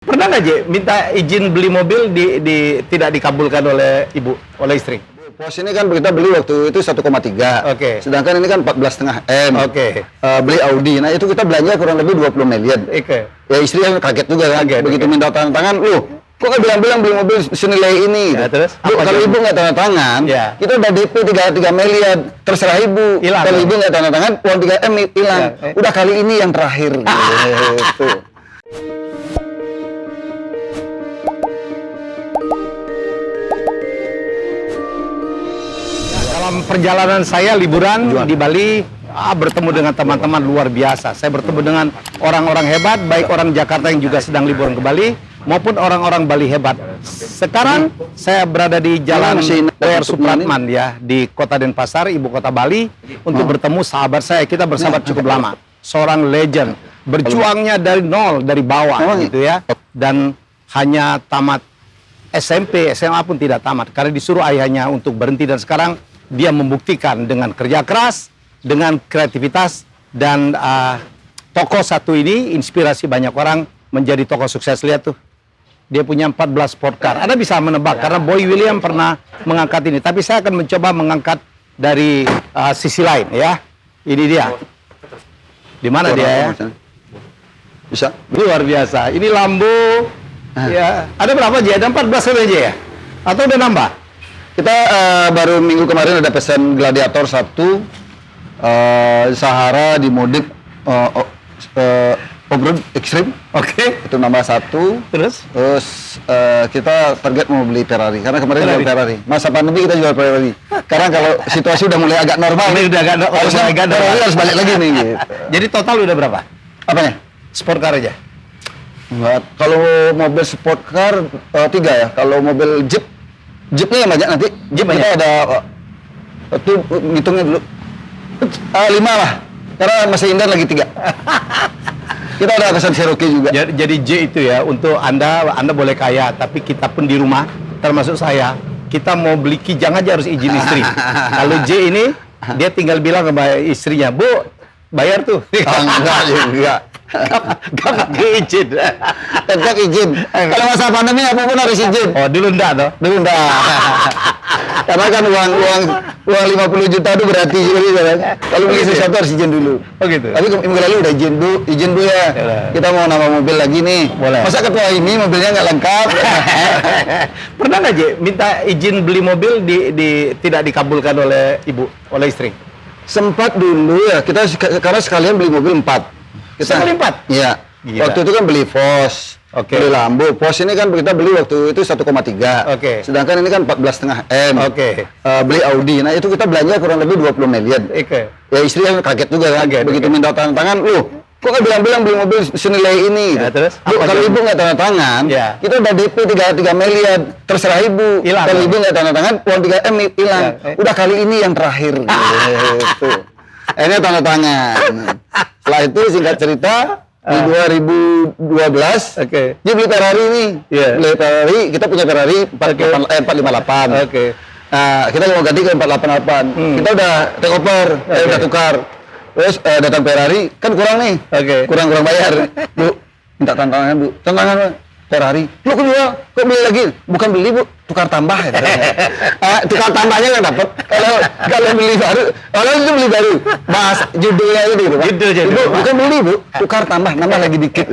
Pernah nggak, J, minta izin beli mobil tidak dikabulkan oleh ibu, oleh istri? Pos ini kan kita beli waktu itu 1,3. Oke. Sedangkan ini kan 14,5 M. Oke. Beli Audi. Nah, itu kita belanja kurang lebih 20 miliar. Oke. Ya istri kan kaget juga kan. Kaget, Begitu oke. minta tanda tangan, "Loh, kok nggak bilang-bilang beli mobil senilai ini?" Ya, gitu. terus? Bu, Apa kalau dia? ibu nggak tanda tangan, Ya. kita udah DP 3 miliar. Terserah ibu. Hilang, Kalau ya? ibu nggak tanda tangan, uang 3 M hilang. Ya, Udah kali ini yang terakhir. Gitu. Dalam perjalanan saya liburan di Bali, bertemu dengan teman-teman luar biasa. Saya bertemu dengan orang-orang hebat, baik orang Jakarta yang juga sedang liburan ke Bali, maupun orang-orang Bali hebat. Sekarang saya berada di Jalan W.R. Supratman ya, di Kota Denpasar, ibu kota Bali, untuk bertemu sahabat saya. Kita bersahabat cukup lama. Seorang legend, berjuangnya dari nol, dari bawah gitu ya. Dan hanya tamat SMP, SMA pun tidak tamat. Karena disuruh ayahnya untuk berhenti, dan sekarang dia membuktikan dengan kerja keras, dengan kreativitas, dan tokoh satu ini inspirasi banyak orang menjadi tokoh sukses. Lihat tuh, dia punya 14 sport car. Anda bisa menebak karena Boy William pernah mengangkat ini. Tapi saya akan mencoba mengangkat dari sisi lain ya. Ini dia. Di mana dia ya? Bisa. Luar biasa. Ini Lambo. Ya. Ada berapa aja? Ada 14 aja ya? Atau udah nambah? Kita baru minggu kemarin ada pesan Gladiator 1, Sahara dimodif off-road extreme. Oke. Itu nambah 1. Terus? Terus kita target mau beli Ferrari karena kemarin jual Ferrari. Masa pandemi kita jual Ferrari. Karena kalau situasi udah mulai agak normal, Ini udah agak normal. harus balik lagi nih. Gitu. Jadi total udah berapa? Apanya? Sport car aja? Enggak. Kalau mobil sport car 3 ya. Kalau mobil Jeepnya yang banyak nanti. Jeep kita banyak? ada itu ngitungnya dulu 5 lah. Karena masih Indah lagi 3. Kita ada pesan Cherokee juga. Jadi J itu ya, untuk Anda boleh kaya, tapi kita pun di rumah, termasuk saya, kita mau beli Kijang aja harus izin istri. Kalau J ini, dia tinggal bilang sama istrinya, "Bu, bayar tuh." Enggak juga. Gak pakai izin. Tetap izin. Kalau masa pandemi apapun harus izin. Oh, dulu enggak toh? Dulu enggak. Karena kan uang 50 juta itu berarti juga kan. Kalau beli sesuatu harus izin dulu. Oh gitu. Tapi minggu lalu udah izin bu ya. Kita mau nambah mobil lagi nih. Boleh. Masa ketua ini mobilnya nggak lengkap? Pernah nggak, J, minta izin beli mobil tidak dikabulkan oleh ibu, oleh istri? Sempat dulu ya, kita karena sekalian beli mobil 4. Sekali 4? Iya. Gila. Waktu itu kan beli Vos. Oke. Beli Lambo. Vos ini kan kita beli waktu itu 1,3. Oke. Sedangkan ini kan 14,5 M. Oke. Beli Audi. Nah, itu kita belanja kurang lebih 20 miliar. Oke. Ya istri kan kaget juga kan. Kaget, Begitu oke. minta tanda tangan, "Loh, kok nggak bilang-bilang beli mobil senilai ini?" Ya, gitu. terus? Bu, Apa kalau dia? ibu nggak tanda tangan, Ya. kita udah DP 3 miliar. Terserah ibu. Hilang, Kalau ya? ibu nggak tanda tangan, uang 3 M hilang. Ya, Udah kali ini yang terakhir. Gitu. Akhirnya tanda tangan. Setelah itu singkat cerita, di 2012, Oke. dia beli Ferrari nih. Iya. Beli Ferrari, kita punya Ferrari 458. Oke. Nah, kita mau ganti ke 488. Kita udah take over, udah tukar. Terus datang Ferrari, kan kurang nih. Oke. Kurang bayar. Bu, minta tantangan Bu. Tantangan Ferrari. Lu kok jual? Kok beli lagi? Bukan beli Bu, tukar tambah. Ya. Tukar tambahnya nggak dapat. Kalau beli baru, kalau itu beli baru. Mas, judulnya itu gitu, Pak. Judul. Bu, bukan beli Bu, tukar tambah, nambah lagi dikit.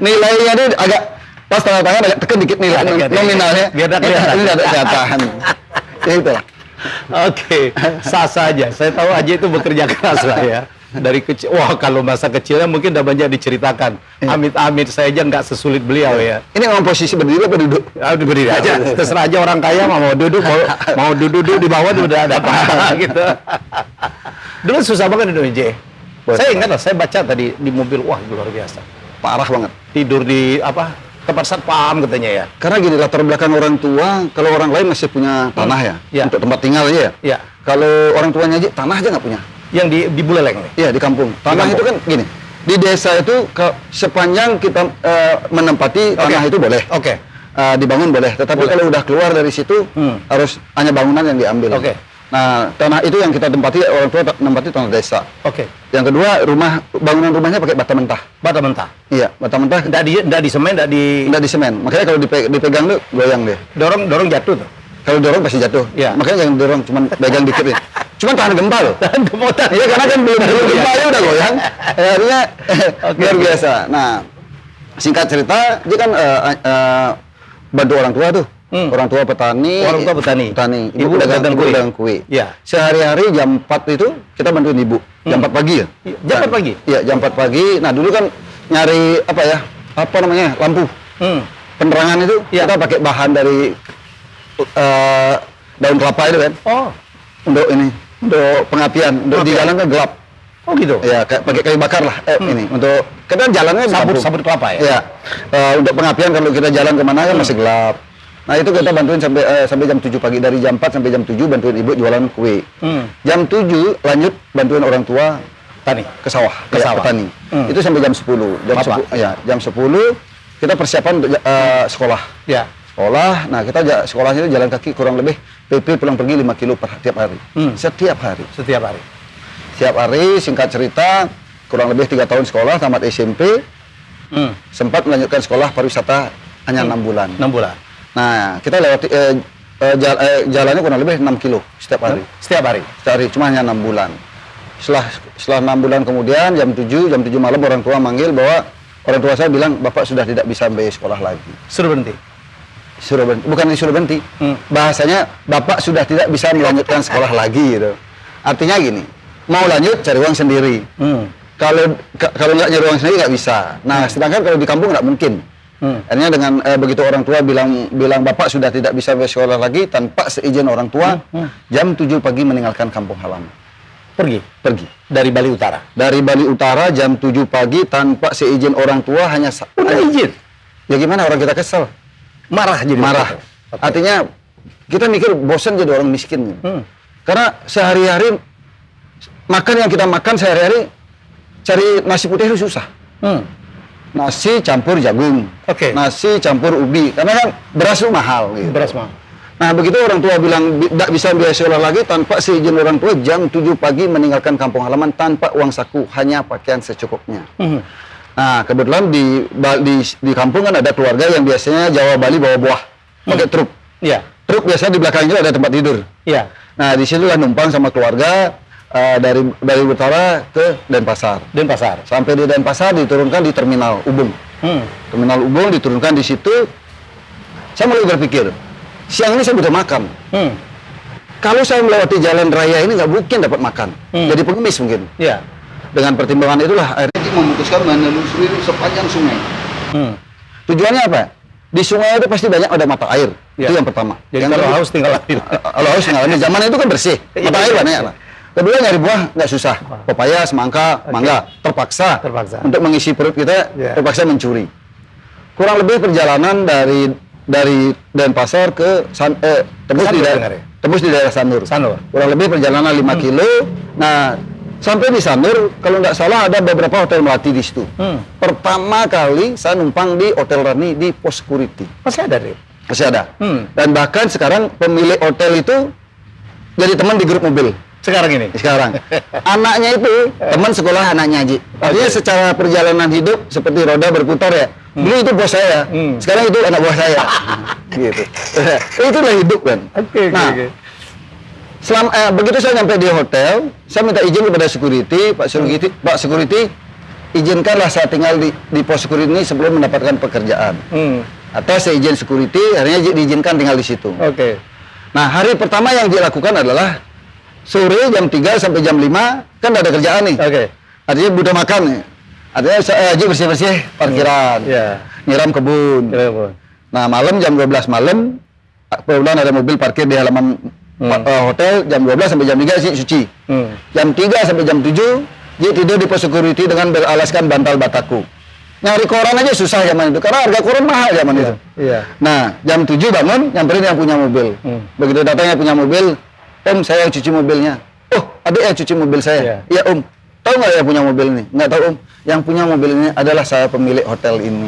Nilainya itu agak pas tanda tangan agak tekan dikit nilai nominalnya. Biar ada kelihatan. Ini ada kelihatan. Ya itu. Oke, sah-sah aja. Saya tahu aja itu bekerja keras lah ya. Dari kecil, wah kalau masa kecilnya mungkin udah banyak diceritakan. Amit-amit saya aja nggak sesulit beliau ya. Ini memang posisi berdiri apa duduk? Berdiri aja. Terserah aja orang kaya mau duduk, mau duduk di bawah udah ada apa gitu. Dulu susah banget duduk, J. Saya ingat lah, saya baca tadi di mobil, wah luar biasa. Parah banget. Tidur di tempat satpam katanya ya. Karena gini, latar belakang orang tua, kalau orang lain masih punya tanah ya, untuk tempat tinggal aja ya. Iya. Kalau orang tuanya aja, tanah aja nggak punya. Yang di Buleleng nih? Iya, di kampung. Tanah itu kan gini, di desa itu sepanjang kita menempati tanah itu boleh. Oke. Dibangun boleh. Tetapi kalau udah keluar dari situ, harus hanya bangunan yang diambil. Oke. Nah, tanah itu yang kita tempati, orang tua tempati tanah desa. Oke. Yang kedua, bangunan rumahnya pakai bata mentah. Bata mentah. Iya, bata mentah. Nggak di semen, nggak di semen. Makanya kalau dipegang tuh goyang deh. dorong jatuh tuh. Kalau dorong pasti jatuh. Iya. Makanya jangan dorong, cuman pegang dikit ya. Cuman tahan gempa loh. Tahan gempa. Iya, karena kan belum gempa ya udah goyang. Artinya luar biasa. Nah, singkat cerita, dia kan bantu orang tua tuh. Orang tua petani. Orang tua petani. Ibu dagang kue. Iya. Sehari-hari jam 4 itu kita bantuin ibu. Jam 4 pagi ya? Jam 4 pagi? Iya, jam 4 pagi. Nah, dulu kan nyari apa namanya? Lampu. Penerangan itu kita pakai bahan dari daun kelapa itu kan. Oh. Untuk pengapian, untuk di jalan kan gelap. Oh gitu. Ya, pakai kayu bakar lah ini untuk karena jalannya sabut kelapa ya. Iya. Untuk pengapian kalau kita jalan kemana kan masih gelap. Nah, itu kita bantuin sampai jam 7 pagi, dari jam 4 sampai jam 7 bantuin ibu jualan kue. Jam 7 lanjut bantuin orang tua ke sawah, petani. Itu sampai jam 10. Jam 10 kita persiapan untuk sekolah. Ya. Sekolah, nah kita sekolahnya jalan kaki kurang lebih PP pulang pergi 5 kilo tiap hari. Setiap hari. Setiap hari, singkat cerita, kurang lebih 3 tahun sekolah, tamat SMP, sempat melanjutkan sekolah pariwisata hanya 6 bulan. 6 bulan. Nah, kita lewati jalannya kurang lebih 6 kilo setiap hari. Setiap hari, cuma hanya 6 bulan. Setelah 6 bulan kemudian, jam 7 malam orang tua manggil bahwa orang tua saya bilang, Bapak sudah tidak bisa membiayai sekolah lagi. Suruh berhenti? Bukan disuruh berhenti. Bahasanya, Bapak sudah tidak bisa melanjutkan sekolah lagi gitu. Artinya gini, mau lanjut cari uang sendiri. Kalau nggak nyari uang sendiri nggak bisa. Nah, sedangkan kalau di kampung nggak mungkin. Akhirnya dengan begitu orang tua bilang Bapak sudah tidak bisa bersekolah lagi tanpa seizin orang tua, jam 7 pagi meninggalkan kampung halaman. Pergi. Dari Bali Utara. Dari Bali Utara jam 7 pagi tanpa seizin orang tua, hanya izin. Ya gimana, orang kita kesel. Marah. Okay. Artinya kita mikir bosan jadi orang miskin. Karena sehari-hari makan yang kita makan sehari-hari, cari nasi putih itu susah. Nasi campur jagung, nasi campur ubi, karena kan beras itu mahal. Gitu. Beras mahal. Nah, begitu orang tua bilang tidak bisa biaya sekolah lagi, tanpa seizin orang tua, jam 7 pagi meninggalkan kampung halaman tanpa uang saku, hanya pakaian secukupnya. Nah, kebetulan di kampung kan ada keluarga yang biasanya Jawa Bali bawa buah, pakai truk. Iya. Truk biasanya di belakangnya ada tempat tidur. Iya. Nah, di situlah numpang sama keluarga. Dari Utara ke Denpasar. Sampai di Denpasar diturunkan di Terminal Ubung. Terminal Ubung diturunkan di situ. Saya mulai berpikir, siang ini saya butuh makan. Kalau saya melewati jalan raya ini nggak mungkin dapat makan. Jadi pengemis mungkin. Iya. Dengan pertimbangan itulah akhirnya memutuskan menelusuri sepanjang sungai. Tujuannya apa? Di sungai itu pasti banyak ada mata air. Itu yang pertama. Jadi kalau haus tinggal ambil. Kalau haus tinggal ambil. Zaman itu kan bersih. Mata air banyak lah. Kedua, nyari buah nggak susah. Pepaya, semangka, mangga. Terpaksa. Untuk mengisi perut kita, terpaksa mencuri. Kurang lebih perjalanan dari Denpasar ke tembus di daerah Sanur. Kurang lebih perjalanan 5 kilo. Nah, sampai di Sanur, kalau nggak salah ada beberapa hotel melati di situ. Pertama kali saya numpang di Hotel Rani di pos security. Masih ada, deh? Masih ada. Dan bahkan sekarang pemilik hotel itu jadi teman di grup mobil. Sekarang ini? Sekarang. Anaknya itu teman sekolah anaknya Haji. Artinya secara perjalanan hidup seperti roda berputar ya. Dulu itu bos saya. Sekarang itu anak buah saya. Gitu. Itulah hidup kan. Begitu saya sampai di hotel, saya minta izin kepada security, Pak security, izinkanlah saya tinggal di pos security ini sebelum mendapatkan pekerjaan. Atas izin security, akhirnya diizinkan tinggal di situ. Nah, hari pertama yang dilakukan adalah sore jam 3 sampai jam 5 kan ada kerjaan nih. Artinya butuh makan nih. Artinya saya aja bersih-bersih parkiran. Nyiram kebun. Nah, malam jam 12 malam kebetulan ada mobil parkir di halaman hotel, jam 12 sampai jam 3 sih suci. Jam 3 sampai jam 7 dia tidur di pos security dengan beralaskan bantal bataku. Nyari koran aja susah zaman itu karena harga koran mahal zaman itu. Nah, jam 7 bangun nyamperin yang punya mobil. Begitu datang yang punya mobil, Om, saya yang cuci mobilnya. Oh, adik yang cuci mobil saya. Iya, Om. Tahu nggak yang punya mobil ini? Nggak tahu, Om. Yang punya mobil ini adalah saya pemilik hotel ini.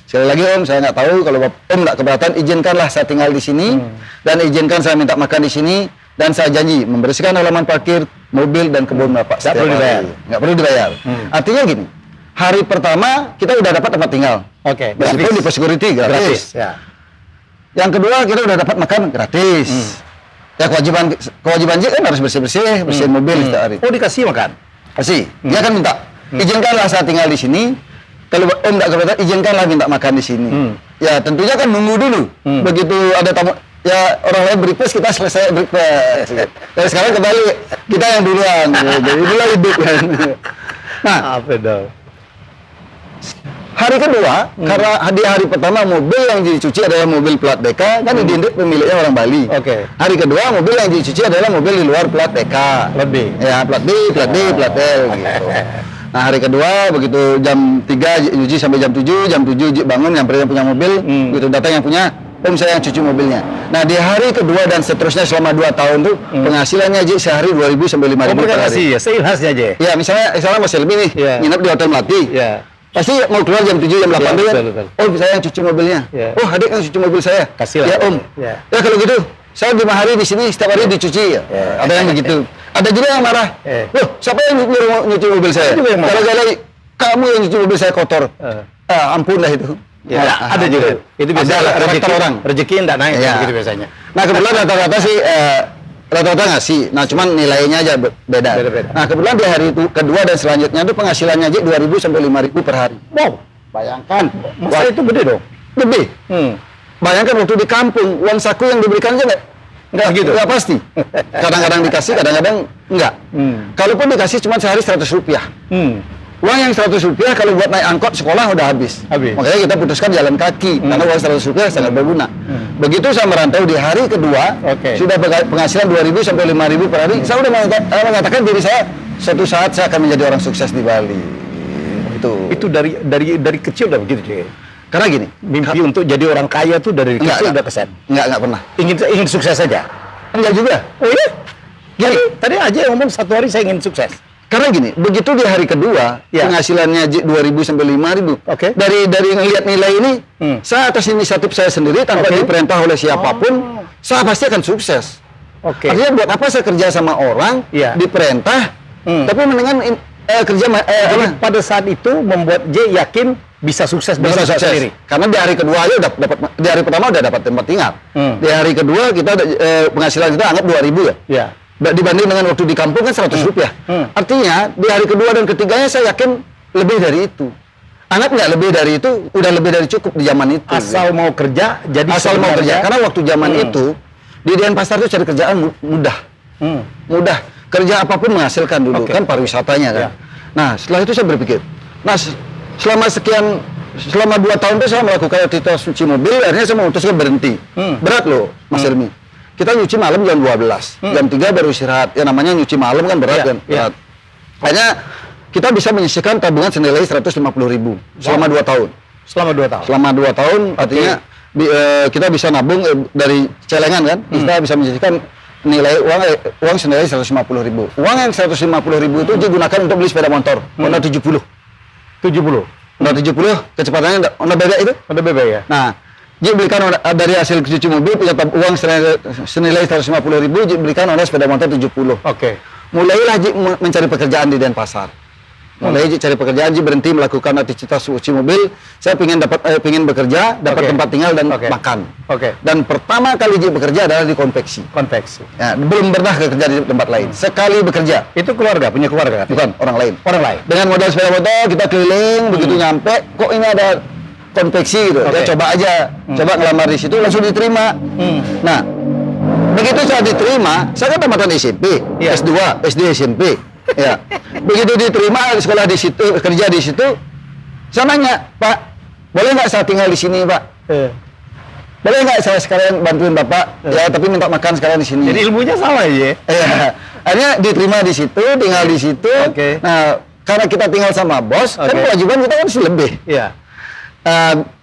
Sekali lagi, Om, saya nggak tahu. Kalau Om nggak keberatan, izinkanlah saya tinggal di sini. Dan izinkan saya minta makan di sini. Dan saya janji membersihkan halaman parkir, mobil dan kebun Bapak Nggak setiap perlu dibayar. hari. Nggak perlu dibayar. Artinya gini, hari pertama kita udah dapat tempat tinggal. Oke, Meskipun di pos security gratis. Ya. Yang kedua kita udah dapat makan gratis. Ya kewajiban J kan harus bersih-bersih, bersihin mobil setiap hari. Oh, dikasih makan? Pasti. Dia kan minta, izinkanlah saya tinggal di sini. Kalau Om tidak keberatan, izinkanlah minta makan di sini. Ya tentunya kan nunggu dulu. Begitu ada tamu, ya orang lain breakfast, kita selesai breakfast. Dan sekarang kembali kita yang duluan. Jadi itulah hidup kan. Nah, Apa dong? hari kedua, karena di hari pertama mobil yang dicuci adalah mobil plat DK, kan identik pemiliknya orang Bali. Oke. Hari kedua mobil yang dicuci adalah mobil di luar plat DK. Plat B. Ya, plat B, plat D, plat L gitu. Nah, hari kedua begitu jam 3 nyuci sampai jam 7, jam 7 bangun yang punya mobil, begitu datang yang punya, Om saya yang cuci mobilnya. Nah, di hari kedua dan seterusnya selama 2 tahun tuh penghasilannya Ji sehari 2.000 sampai 5.000 per hari. kasih ya, seikhlasnya aja. Ya, misalnya masih lebih nih, Iya. nginep di Hotel Melati. Ya. Pasti mau keluar jam 7, jam 8 Iya, tuh kan. betul. Oh, saya yang cuci mobilnya. Iya. Oh, adik yang cuci mobil saya. Kasih lah. Ya, Om. Iya. Ya, kalau gitu, saya 5 hari di sini, setiap hari dicuci ya. Ada yang begitu. Ada juga yang marah. Loh, siapa yang nyuci mobil saya? Ada juga yang marah. Gara-gara kamu yang nyuci mobil saya kotor. Ampun lah itu. Ya, Nah, ada juga. Itu biasa ada karakter orang. Rezeki enggak naik Iya. gitu biasanya. Nah, kebetulan rata-rata sih rata-rata ngasih. Nah, cuman nilainya aja beda. Beda-beda. Nah, kebetulan di hari itu kedua dan selanjutnya itu penghasilannya aja 2.000 sampai 5.000 per hari. Wow, Bayangkan. masa itu gede dong? Lebih. Bayangkan waktu di kampung, uang saku yang diberikan aja nggak gitu? Nggak pasti. Kadang-kadang dikasih, kadang-kadang enggak. Kalaupun dikasih cuma sehari 100 rupiah. Uang yang 100 rupiah kalau buat naik angkot sekolah udah habis. Makanya kita putuskan jalan kaki, karena uang 100 rupiah sangat berguna. Begitu saya merantau di hari kedua, sudah penghasilan 2.000 sampai 5.000 per hari, saya udah mengatakan diri saya, suatu saat saya akan menjadi orang sukses di Bali. Itu dari kecil udah begitu, Cik. Karena gini, Mimpi untuk jadi orang kaya tuh dari kecil udah keset. Enggak pernah. Ingin sukses saja. Enggak juga. Oh iya? Tadi aja yang ngomong satu hari saya ingin sukses. Karena gini, begitu di hari kedua, penghasilannya 2.000 sampai 5.000. Dari ngelihat nilai ini, saya atas inisiatif saya sendiri tanpa diperintah oleh siapapun, saya pasti akan sukses. Artinya buat apa saya kerja sama orang, diperintah, tapi mendingan kerja Jadi pada saat itu membuat J yakin bisa sukses bisa sukses sendiri. Karena di hari kedua aja udah dapat, di hari pertama udah dapat tempat tinggal. Di hari kedua kita penghasilan kita anggap 2.000 ya. Iya. Dibanding dengan waktu di kampung kan 100 rupiah. Artinya di hari kedua dan ketiganya saya yakin lebih dari itu. Anggap nggak lebih dari itu, udah lebih dari cukup di zaman itu. Asal mau kerja, jadi asal mau kerja. Karena waktu zaman itu di Denpasar itu cari kerjaan mudah. Mudah. Kerja apapun menghasilkan dulu kan pariwisatanya kan. Nah setelah itu saya berpikir, nah selama 2 tahun itu saya melakukan aktivitas cuci mobil, akhirnya saya memutuskan berhenti. Berat loh Mas Helmi. Kita nyuci malam jam 12, jam 3 baru istirahat. Ya namanya nyuci malam kan berat kan. Berat. Hanya kita bisa menyisihkan tabungan senilai 150.000 selama 2 tahun. Selama 2 tahun. Selama 2 tahun artinya kita bisa nabung dari celengan kan. Kita bisa menyisihkan nilai uang senilai 150.000. Uang yang 150.000 itu digunakan untuk beli sepeda motor Honda 70. Honda 70 kecepatannya Honda bebek itu? Honda bebek ya. Nah, dia belikan dari hasil cuci mobil punya uang senilai 150.000, dia belikan Honda sepeda motor 70. Mulailah Ji mencari pekerjaan di Denpasar. Mulai cari pekerjaan, Ji berhenti melakukan aktivitas cuci mobil. Saya pingin bekerja, dapat tempat tinggal dan makan. Dan pertama kali Ji bekerja adalah di konveksi. Ya, belum pernah kerja di tempat lain. Sekali bekerja. Itu keluarga, punya keluarga? Bukan, orang lain. Orang lain. Dengan modal sepeda motor kita keliling, begitu nyampe, kok ini ada konveksi gitu. Ya coba aja, coba ngelamar di situ langsung diterima. Nah, begitu saya diterima, saya kan tamatan SMP, S2, SD, SMP. Ya, begitu diterima sekolah di situ, kerja di situ, saya nanya, Pak, boleh nggak saya tinggal di sini, Pak? Boleh nggak saya sekalian bantuin Bapak? Ya, tapi minta makan sekalian di sini. Jadi ilmunya sama ya? Ya, akhirnya diterima di situ, tinggal di situ. Nah, karena kita tinggal sama bos, kan kewajiban kita kan sih lebih.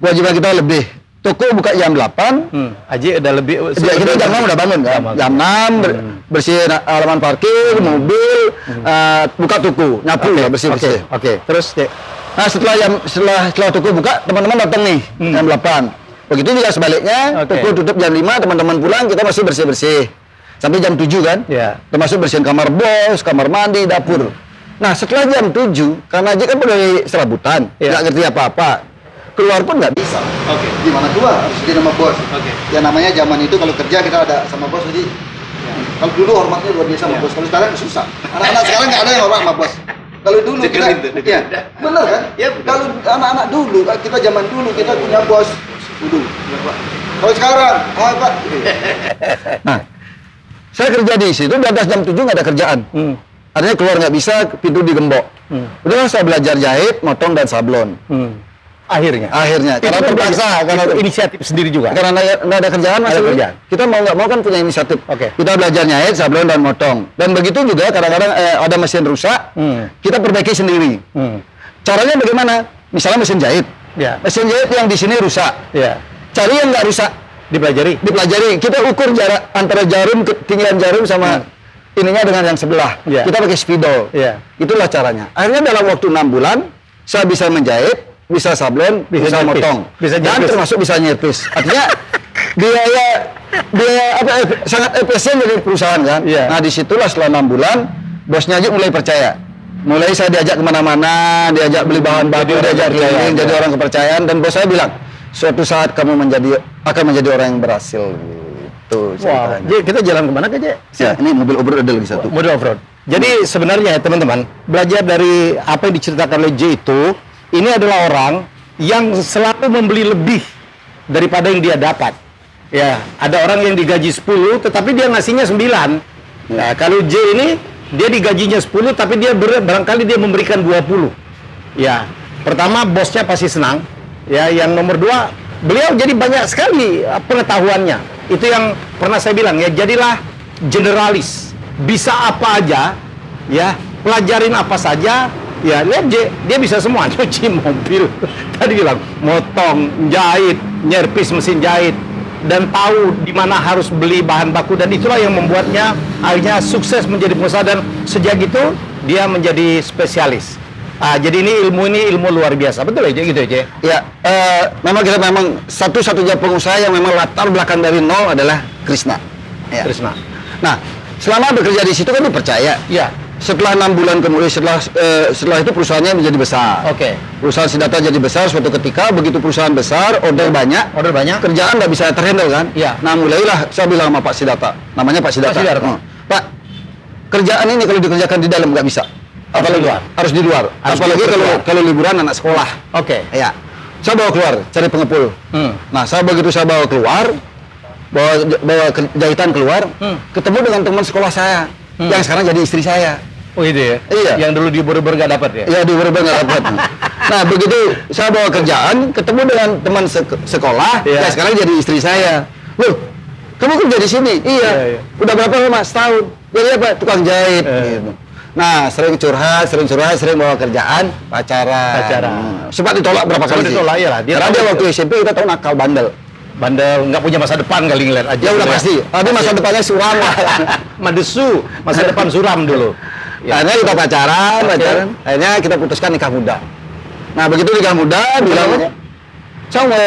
Kewajiban kita lebih. Toko buka jam 8. Aji udah lebih. Kita jam 6 udah bangun kan? Jam 6 bersihin halaman parkir, mobil, buka toko, nyapu ya bersih-bersih. Terus nah setelah toko buka, teman-teman datang nih jam 8. Begitu juga sebaliknya, toko tutup jam 5, teman-teman pulang, kita masih bersih-bersih. sampai jam 7 kan? Ya. Termasuk bersihin kamar bos, kamar mandi, dapur. Nah setelah jam 7, karena Aji kan pegawai serabutan, nggak ngerti apa-apa, keluar pun nggak bisa. Oke. Gimana keluar? Harus izin sama bos. Oke. Ya namanya zaman itu kalau kerja kita ada sama bos jadi. Kalau dulu hormatnya luar biasa sama bos. Kalau sekarang susah. Anak-anak sekarang nggak ada yang hormat sama bos. Kalau dulu kita, ya, benar kan? Kalau anak-anak dulu, kita zaman dulu kita punya bos dulu. Kalau sekarang, Pak. Nah, saya kerja di situ, di atas jam 7 nggak ada kerjaan. Artinya keluar nggak bisa, pintu digembok. Udah saya belajar jahit, motong, dan sablon. Akhirnya. Karena terpaksa, karena itu inisiatif sendiri juga. karena nggak ada kerjaan, Nggak ada kerjaan. kita mau nggak mau kan punya inisiatif. Oke. Kita belajar jahit, sablon, dan motong. Dan begitu juga kadang-kadang ada mesin rusak, kita perbaiki sendiri. Caranya bagaimana? Misalnya mesin jahit. Ya. Mesin jahit yang di sini rusak. Ya. Cari yang nggak rusak. Dipelajari. Kita ukur jarak antara jarum, ketinggian jarum sama ininya dengan yang sebelah. Ya. Kita pakai spidol. Ya. Itulah caranya. Akhirnya dalam waktu 6 bulan, saya bisa menjahit, bisa sablon, bisa nyerpis. motong, Bisa dan nyerpis. termasuk bisa nyerpis. Artinya biaya sangat efisien dari perusahaan kan. Iya. Nah disitulah setelah 6 bulan, bosnya aja mulai percaya. Mulai saya diajak kemana-mana, diajak beli bahan baku, diajak keliling, jadi orang kepercayaan. Dan bos saya bilang, suatu saat kamu akan menjadi orang yang berhasil. Gitu. Wow. ceritanya. Jadi kita jalan kemana ke Jek? Ya, ini mobil obrol ada lagi satu. Model off-road. Jadi sebenarnya ya teman-teman, belajar dari apa yang diceritakan oleh J itu, ini adalah orang yang selalu membeli lebih daripada yang dia dapat. Ya, ada orang yang digaji 10 tetapi dia ngasihnya 9. Nah, kalau J ini dia digajinya 10 tapi dia barangkali dia memberikan 20. Ya, pertama bosnya pasti senang. Ya, yang nomor 2, beliau jadi banyak sekali pengetahuannya. Itu yang pernah saya bilang ya, jadilah generalis. Bisa apa aja, ya, pelajarin apa saja, ya, lihat dia bisa semua, nyuci mobil, tadi bilang, motong, jahit, nyerpis mesin jahit, dan tahu di mana harus beli bahan baku, dan itulah yang membuatnya akhirnya sukses menjadi pengusaha, dan sejak itu dia menjadi spesialis. Jadi ini ilmu luar biasa, betul ya, gitu ya, Ya, memang kita satu-satunya pengusaha yang memang latar belakang dari nol adalah Krishna. Ya. Krishna. Nah, selama bekerja di situ kan dipercaya. Ya, Setelah 6 bulan kemudian, setelah itu perusahaannya menjadi besar. oke. Perusahaan Siddhartha jadi besar suatu ketika, begitu perusahaan besar, order banyak, kerjaan nggak bisa terhandle kan? Iya. Nah, mulailah saya bilang sama Pak Siddhartha, namanya Pak Siddhartha. Pak Siddhartha. Pak, kerjaan ini kalau dikerjakan di dalam nggak bisa. Harus di luar. Harus di luar. Harus Apalagi di luar. kalau liburan anak sekolah. Oke. Ya. Saya bawa keluar, cari pengepul. Nah, begitu saya bawa keluar, bawa jahitan keluar, ketemu dengan teman sekolah saya, yang sekarang jadi istri saya. Oh itu ya? Iya. Yang dulu di Borobudur nggak dapat ya? Ya, di Borobudur nggak dapat. Nah, begitu saya bawa kerjaan, ketemu dengan teman sekolah, Iya. yang sekarang jadi istri saya. Loh, kamu kerja di sini? Iya. Iya. Udah berapa lama? Setahun. Jadi apa? Tukang jahit. Gitu. Nah, sering curhat, sering bawa kerjaan, pacaran. Sempat ditolak berapa Sempat kali sih? ditolak, iyalah. Dia Karena tahu dia itu. waktu SMP kita tahu nakal bandel. Bandel, nggak punya masa depan kali ngeliat aja. Ya udah pasti. Tapi masa depannya suram lah. Madesu, masa depan suram dulu. Ya. Akhirnya kita pacaran. Akhirnya kita putuskan nikah muda. Nah, begitu nikah muda, bilang saya umur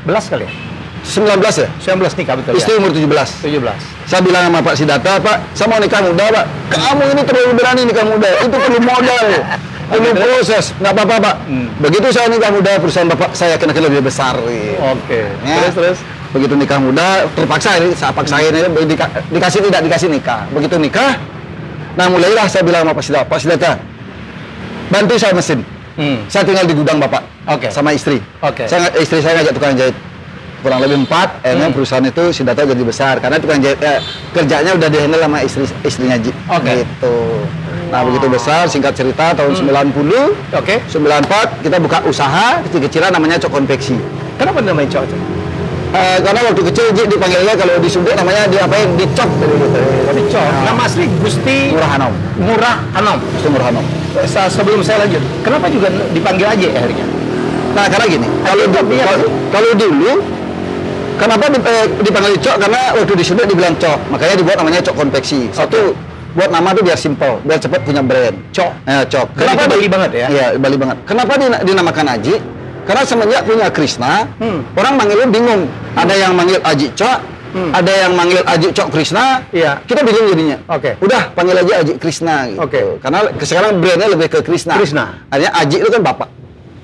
Belas kali ya? 19 ya? 19 nikah betul Istri ya? umur 17. 17. Saya bilang sama Pak Siddhartha, Pak, saya mau nikah muda, Pak. Kamu ini terlalu berani nikah muda. Itu perlu modal, perlu proses. Nggak apa-apa, Pak. Begitu saya nikah muda, perusahaan Bapak saya yakin akan lebih besar. Oke. Ya. Terus. Begitu nikah muda, terpaksa ini, saya paksain aja, dikasih tidak dikasih nikah. Begitu nikah, nah mulailah saya bilang sama Pak Siddhartha, bantu saya mesin. Saya tinggal di gudang Bapak, Oke. sama istri. Oke. Istri saya ngajak tukang jahit. Kurang lebih 4, akhirnya perusahaan itu Siddhartha jadi besar karena tukang jahit kerjanya udah dihandle sama istrinya Oke. gitu. Nah, begitu besar, singkat cerita tahun 90, Oke. 94 kita buka usaha kecil-kecilan namanya Cok Konveksi. Kenapa namanya cocok? Karena waktu kecil Ji dipanggilnya kalau di Sunda namanya diapain? Dicok gitu. Dicok. Nama asli Gusti Murah Hanom. Murah Hanom. Gusti Murah Hanom. Sebelum saya lanjut, kenapa juga dipanggil aja akhirnya? Nah, karena gini, kalau dulu kenapa dipanggil Cok? Karena waktu di Sunda dibilang Cok, makanya dibuat namanya Cok Konveksi. Satu, buat nama tuh biar simpel, biar cepat punya brand. Cok. Cok. Kenapa Bali banget ya? Iya, Bali banget. Kenapa dinamakan Aji? Karena semenjak punya Krishna, orang manggilnya bingung. Ada yang manggil Aji Cok, Ada yang manggil Aji Cok Krishna, Iya. kita bingung jadinya. Oke. Udah panggil aja Aji Krishna gitu. Oke. Karena sekarang brandnya lebih ke Krishna. Krishna. Artinya Aji itu kan bapak.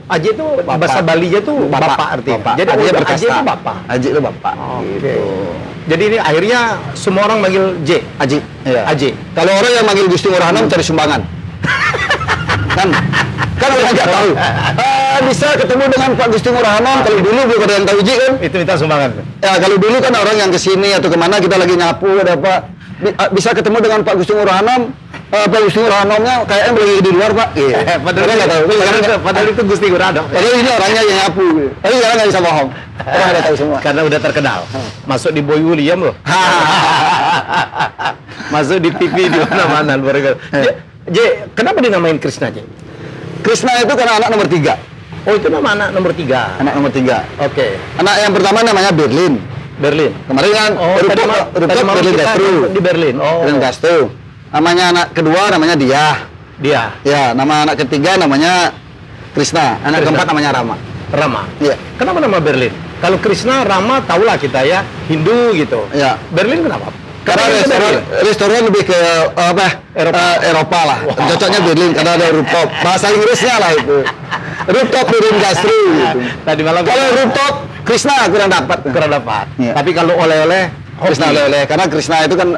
Aji itu bahasa Balinya tuh bapak artinya. Bapak. Jadi Artinya udah berkasta. Aji itu bapak. Aji itu bapak. Oke. Gitu. Jadi ini akhirnya semua orang manggil J. Aji. Iya. Aji. Kalau orang yang manggil Gusti Ngurah Hanam cari sumbangan. kan orang nggak tahu. Bisa ketemu dengan Pak Gusti Ngurah Hanam. Kalau dulu belum ada yang tahu Ji kan. Itu minta sumbangan. Ya kalau dulu kan orang yang kesini atau kemana kita lagi nyapu ada apa bisa ketemu dengan Pak Gusti Ngurah Hanam. Pak Gusti Ngurah Hanamnya kayaknya lagi di luar Pak. Iya. Padahal nggak tahu. Padahal itu Gusti Ngurah Hanam. Padahal ini orangnya yang nyapu. Tapi sekarang nggak bisa bohong. Orang udah tahu semua. Karena udah terkenal. Masuk di Boy William loh. Masuk di TV di mana-mana luar biasa. J, kenapa dinamain Krishna, J? Krishna itu karena anak nomor 3. Oh, itu nama anak nomor 3. Anak nomor 3. Oke. Anak yang pertama namanya Berlin. Berlin. Kemarin kan tadi malam Berlin kita Gastro. di Berlin. Oh. Berlin Gastro. Namanya anak kedua namanya Dia. Dia. Ya, nama anak ketiga namanya Krishna. Anak Krishna. keempat namanya Rama. Rama. Iya. Kenapa nama Berlin? Kalau Krishna, Rama, tahulah kita ya, Hindu gitu. Iya. Berlin kenapa? Karena restoran lebih ke Eropa lah. Wow. Cocoknya Berlin karena ada rooftop. Bahasa Inggrisnya lah itu. Rooftop Berlin Gastro gitu. Tadi malam Kalau rooftop Krishna kurang dapat. kurang dapat. Iya. Tapi kalau oleh-oleh Krishna oleh-oleh karena Krishna itu kan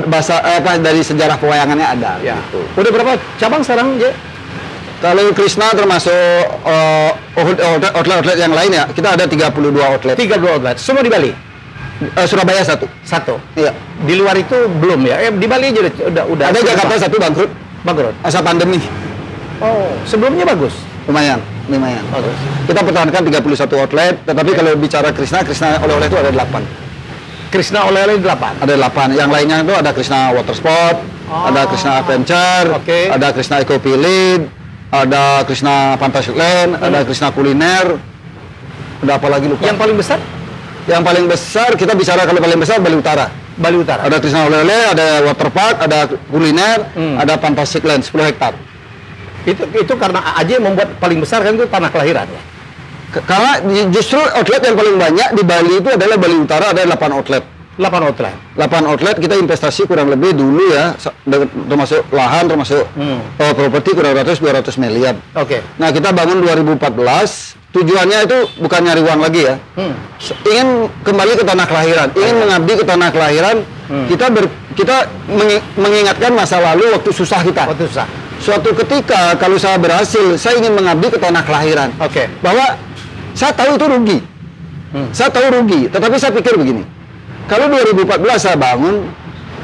bahasa dari sejarah pewayangannya ada. Ya. Gitu. Udah berapa cabang sekarang, J? Kalau Krishna termasuk outlet yang lain ya, kita ada 32 outlet. 32 outlet. Semua di Bali. Surabaya 1. Satu. Iya. Di luar itu belum ya? Di Bali aja udah. Ada Jakarta 1 bangkrut bangkrut. masa pandemi. Oh, sebelumnya bagus. Lumayan. Bagus. Kita pertahankan 31 outlet, tetapi kalau bicara Krishna oleh-oleh itu ada 8. Krishna oleh-oleh 8. Ada 8. Yang lainnya itu ada Krishna Water Sport, ada Krishna Adventure, Oke. ada Krishna Eco Village, ada Krishna Fantasy Land, ada Krishna Kuliner. Ada apa lagi lupa? Yang paling besar? Yang paling besar kita bicara kalau paling besar Bali Utara. Bali Utara. Ada Krishna oleh-oleh, ada water park, ada kuliner, ada Fantastic Land 10 hektar. Itu karena Aji membuat paling besar kan itu tanah kelahiran ya. Karena justru outlet yang paling banyak di Bali itu adalah Bali Utara, ada 8 outlet. 8 outlet. 8 outlet kita investasi kurang lebih dulu ya, termasuk lahan, termasuk properti kurang 200 miliar. Oke. Nah kita bangun 2014. Tujuannya itu bukan nyari uang lagi ya, ingin kembali ke tanah kelahiran, ingin mengabdi ke tanah kelahiran. Kita mengingatkan masa lalu waktu susah kita. Waktu susah. Suatu ketika kalau saya berhasil, saya ingin mengabdi ke tanah kelahiran. Oke. Bahwa saya tahu itu rugi, saya tahu rugi, tetapi saya pikir begini, kalau 2014 saya bangun,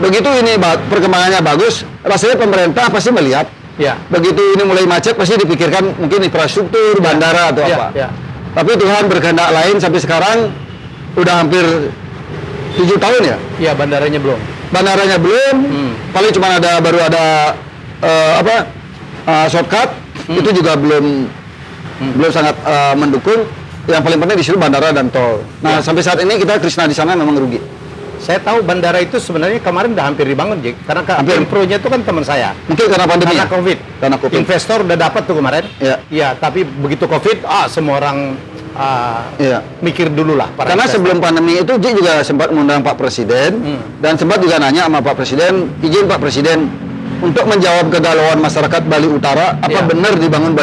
begitu ini perkembangannya bagus, rasanya pemerintah pasti melihat. Ya. Begitu ini mulai macet pasti dipikirkan mungkin infrastruktur, bandara atau apa. Ya. Tapi Tuhan berkehendak lain sampai sekarang udah hampir 7 tahun ya. Ya, bandaranya belum. Bandaranya belum, paling cuma baru ada shortcut, itu juga belum sangat mendukung. Yang paling penting di situ bandara dan tol. Nah, sampai saat ini kita Krishna di sana memang rugi. Saya tahu bandara itu sebenarnya kemarin udah hampir dibangun, Jik. Karena Pempronya itu kan teman saya. Mungkin karena pandemi. Karena COVID. Karena COVID. Investor udah dapat tuh kemarin. Iya. Iya, tapi begitu COVID, semua orang Iya. mikir dulu lah. Karena sebelum pandemi itu Ji juga sempat mengundang Pak Presiden dan sempat juga nanya sama Pak Presiden, izin Pak Presiden untuk menjawab kegalauan masyarakat Bali Utara, apa benar dibangun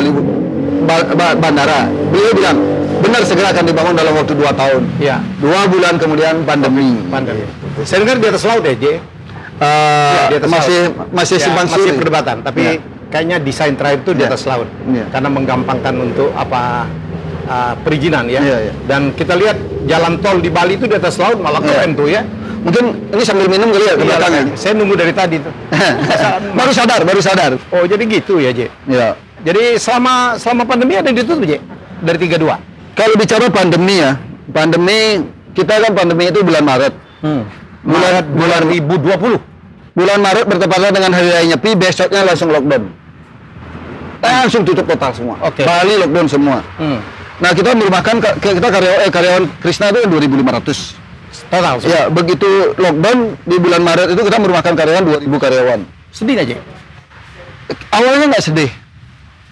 bandara? Beliau bilang, benar segera akan dibangun dalam waktu 2 tahun. Iya. 2 bulan kemudian pandemi. Saya dengar di atas laut ya, J? Di atas masih simpang masih susun. perdebatan, tapi kayaknya desain terakhir itu di atas laut. Karena menggampangkan untuk perizinan ya. Dan kita lihat jalan tol di Bali itu di atas laut malah keren tuh ya. Mungkin ini sambil minum kali ya ke belakang ya. Saya nunggu dari tadi tuh. baru sadar. Oh, jadi gitu ya, J? Ya. Jadi selama pandemi ada ditutup, J? Dari 32? Kalau bicara pandemi ya, kita kan pandemi itu bulan Maret. Bulan 2020. Bulan Maret bertepatan dengan hari raya Nyepi, besoknya langsung lockdown. Langsung tutup total semua. Oke. Bali lockdown semua. Nah, kita merumahkan karyawan Krishna itu 2.500. Total. Ya, begitu lockdown di bulan Maret itu kita merumahkan karyawan 2.000 karyawan. Sedih aja. Awalnya nggak sedih.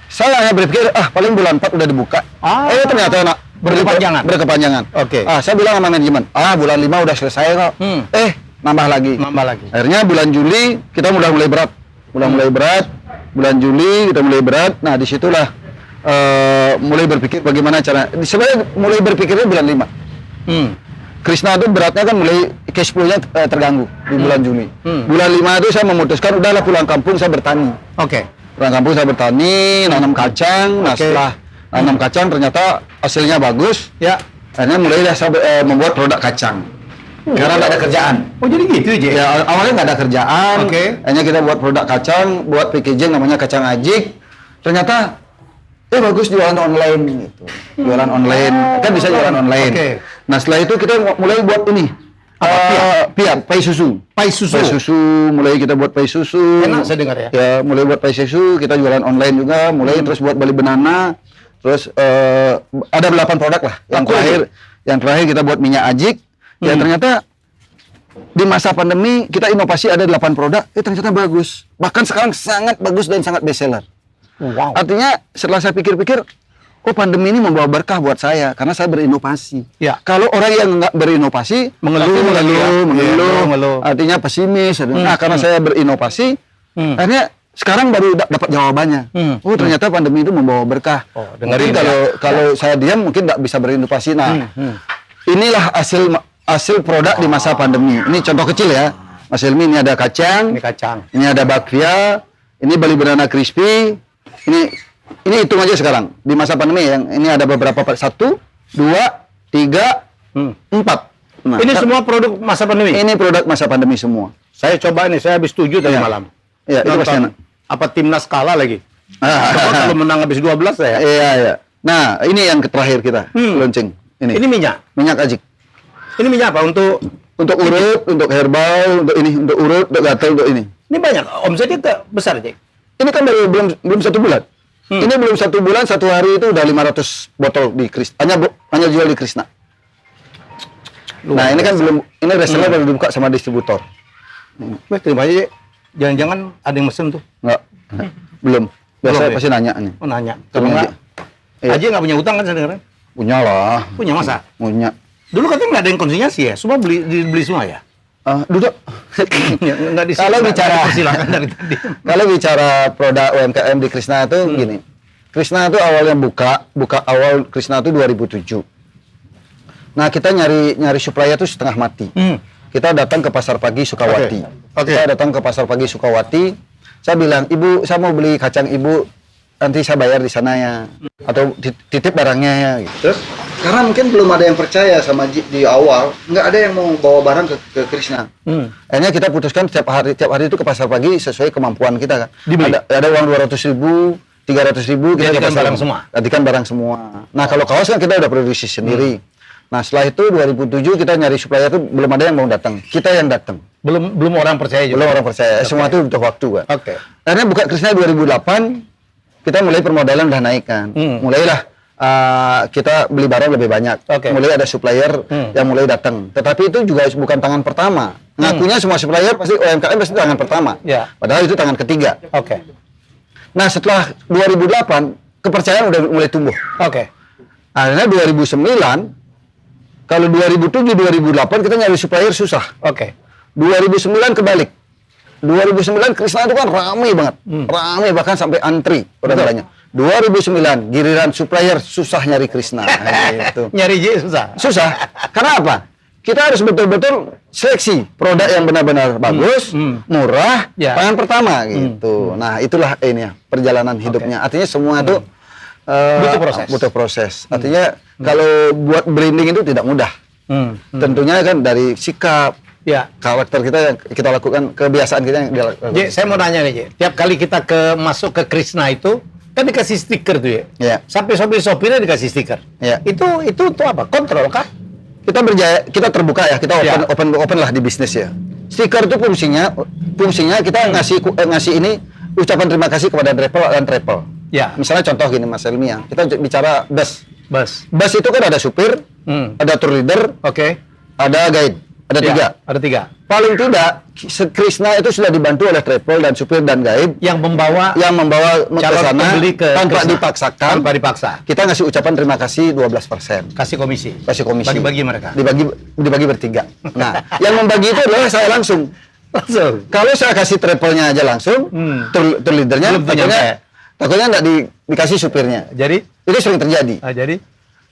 Saya hanya berpikir, paling bulan 4 udah dibuka. Ternyata Berkepanjangan. Oke. Saya bilang sama manajemen, bulan 5 udah selesai kok. Nambah lagi. Akhirnya bulan Juli kita mulai berat. Bulan Juli kita mulai berat. Nah, disitulah mulai berpikir bagaimana cara. Sebenarnya mulai berpikirnya bulan 5. Krishna itu beratnya kan mulai cash flow-nya terganggu di bulan Juni. Bulan 5 itu saya memutuskan udahlah pulang kampung saya bertani. Pulang kampung saya bertani, nanam kacang. Nah, setelah nanam kacang ternyata hasilnya bagus. Ya. Akhirnya mulailah saya membuat produk kacang. Karena nggak ada kerjaan. Oh, jadi gitu aja? Ya, awalnya nggak ada kerjaan. Akhirnya kita buat produk kacang, buat packaging namanya kacang ajik. Ternyata bagus jualan online gitu. Jualan online. Kan bisa jualan online. Nah, setelah itu kita mulai buat ini. Pai susu. Pai susu, mulai kita buat pai susu. Enak saya dengar ya. Ya, mulai buat pai susu, kita jualan online juga, mulai terus buat Bali Banana. Terus ada 8 produk lah. Yang terakhir kita buat minyak ajik. Ya ternyata di masa pandemi kita inovasi ada 8 produk, ternyata bagus. Bahkan sekarang sangat bagus dan sangat best seller. Wow. Artinya setelah saya pikir-pikir, pandemi ini membawa berkah buat saya karena saya berinovasi. Ya. Kalau orang yang nggak berinovasi, mengeluh, artinya pesimis. Nah, karena saya berinovasi, akhirnya sekarang baru dapat jawabannya. Ternyata pandemi itu membawa berkah. Mungkin kalau saya diam mungkin nggak bisa berinovasi. Nah, inilah hasil produk di masa pandemi. Ini contoh kecil ya, Mas Helmi. Ini ada kacang, ini ada bakpia, ini Bali Banana crispy. Ini hitung aja sekarang di masa pandemi yang ini ada beberapa 1, 2, 3, 4. Nah, ini semua produk masa pandemi. Ini produk masa pandemi semua. Saya coba nih, saya habis 7 tadi malam. Iya, itu pasti enak. Apa timnas kalah lagi? Kalau menang habis 12 saya. Iya. Nah, ini yang terakhir kita launching. Ini minyak ajik. Ini minyak apa? Untuk urut, untuk herbal, untuk urut, untuk gatal, untuk ini. Ini banyak. Omsetnya besar, Cik. Ini kan belum 1 bulan. Ini belum 1 bulan, 1 hari itu udah 500 botol di Krishna. Hanya jual di Krishna. Nah, ini kan belum, ini reseller baru dibuka sama distributor. Terima aja, Cik. Jangan-jangan ada yang mesen tuh? Enggak. Belum. Biasa pasti nanya nih. Oh, nanya. Kalau enggak, Aji nggak punya utang kan saya dengar? Punya lah. Punya masa? Punya. Dulu katanya nggak ada yang konsinyasi ya? Semua dibeli semua ya? Duduk. Kalau bicara silakan dari tadi. Kalau bicara produk UMKM di Krishna itu gini. Krishna itu awalnya buka awal Krishna itu 2007. Nah, kita nyari supplier itu setengah mati. Kita datang ke Pasar Pagi Sukawati. Kita datang ke Pasar Pagi Sukawati. Saya bilang, "Ibu, saya mau beli kacang Ibu. Nanti saya bayar di sana ya. Atau titip barangnya ya." Gitu. Terus karena mungkin belum ada yang percaya sama di awal, nggak ada yang mau bawa barang ke Krishna. Akhirnya kita putuskan tiap hari itu ke Pasar Pagi sesuai kemampuan kita kan. Ada uang 200.000, 300.000 kita gantikan barang semua. Gantikan barang semua. Nah, kalau kaos kan kita udah produksi sendiri. Nah, setelah itu 2007 kita nyari supplier itu belum ada yang mau datang. Kita yang datang. Belum orang percaya juga. Belum orang percaya. Semua itu butuh waktu kan. Akhirnya buka Krishna 2008, kita mulai permodalan udah naik kan. Mulailah kita beli barang lebih banyak. Mulai ada supplier yang mulai datang. Tetapi itu juga bukan tangan pertama. Ngakunya semua supplier pasti UMKM pasti tangan pertama. Padahal itu tangan ketiga. Nah, setelah 2008 kepercayaan udah mulai tumbuh. Akhirnya 2009, kalau 2007 2008 kita nyari supplier susah. 2009 kebalik. 2009 Krishna itu kan ramai banget. Ramai bahkan sampai antri orang-orangnya. 2009 giliran supplier susah nyari Krishna. Gitu. Nyari susah. Susah. Karena apa? Kita harus betul-betul seleksi produk yang benar-benar bagus, murah, tangan pertama gitu. Nah, itulah ini ya perjalanan hidupnya. Artinya semua itu butuh proses. Artinya kalau buat branding itu tidak mudah. Tentunya kan dari sikap, karakter kita yang kita lakukan, kebiasaan kita yang dilakukan. Saya mau nanya nih, Tiap kali kita masuk ke Krishna itu kan dikasih stiker tuh ya. Sampai sopirnya dikasih stiker. Itu untuk apa? Kontrol kah? Kita terbuka ya, kita open lah di bisnis ya. Stiker itu fungsinya kita ngasih ini ucapan terima kasih kepada driver dan travel. Misalnya contoh gini Mas Helmi ya, kita bicara bus. Bus itu kan ada supir, ada tour leader, ada guide. Ada Ya, tiga. Ada tiga. Paling tidak, Krishna itu sudah dibantu oleh travel dan supir dan guide Yang membawa yang membawa ke calon sana pembeli ke tanpa Krishna. dipaksakan. Tanpa dipaksa. Kita ngasih ucapan terima kasih 12%. Kasih komisi. Kasih komisi. Bagi-bagi mereka. Dibagi bertiga. Nah, yang membagi itu adalah saya langsung. Langsung. Kalau saya kasih travelnya aja langsung, tour leadernya, Belum tuh nyampe. takutnya nggak dikasih supirnya. Jadi, Itu sering terjadi. jadi,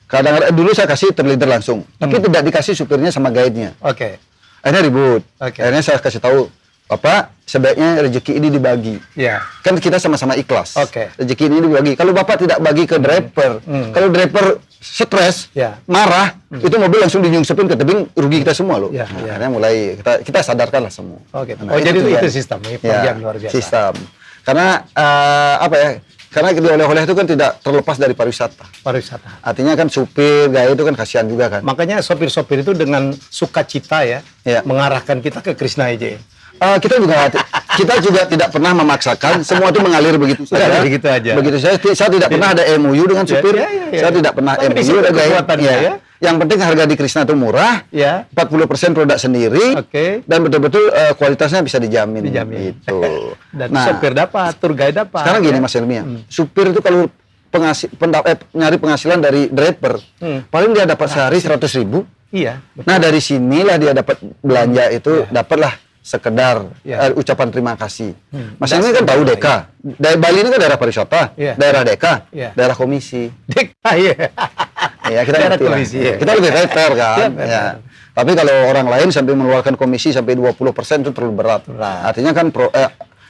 Kadang-kadang dulu saya kasih tour leader langsung, tapi tidak dikasih supirnya sama guide-nya. oke. Akhirnya ribut. Oke. Akhirnya saya kasih tahu, Bapak, sebaiknya rezeki ini dibagi. Ya. Kan kita sama-sama ikhlas. Oke. Rezeki ini dibagi. Kalau Bapak tidak bagi ke driver, kalau driver stres, Ya. marah, itu mobil langsung dinyungsepin ke tebing, rugi kita semua loh. Ya, Nah, ya. Akhirnya mulai kita sadarkan lah semua. Oke. Nah, Oh, jadi itu tujuan. sistem, ini Ya, pekerjaan luar biasa. sistem. Karena apa ya? Karena di oleh-oleh itu kan tidak terlepas dari pariwisata. Pariwisata. Artinya kan supir, gaya itu kan kasihan juga kan. Makanya sopir-sopir itu dengan sukacita ya, Ya. mengarahkan kita ke Krishna aja. Kita juga tidak pernah memaksakan, semua itu mengalir begitu saja. Begitu aja. Begitu saja. Saya tidak pernah ada MOU dengan supir. Ya. Saya tidak pernah Tapi di MOU situ dengan guide. kekuatannya, Ya. ya. Yang penting harga di Krishna itu murah. Ya. 40% produk sendiri. Oke. Dan betul-betul kualitasnya bisa dijamin. Dijamin. Gitu. Dan sopir dapat, tour guide dapat. Sekarang gini ya. Mas Helmi ya, supir itu kalau nyari penghasilan dari driver, paling dia dapat sehari 100.000. Iya. Nah dari sinilah dia dapat belanja itu, dapatlah sekedar Ya. ucapan terima kasih. Mas ini kan tahu Deka, dari Bali ini kan daerah pariwisata, Ya. daerah Deka, Ya. daerah komisi. Iya. Ya kita Daerah ngerti lah. komisi, ya. Kita lebih fair kan. Ya, fair. Ya. Tapi kalau orang lain sampai mengeluarkan komisi sampai 20% itu terlalu berat. Berat. Artinya kan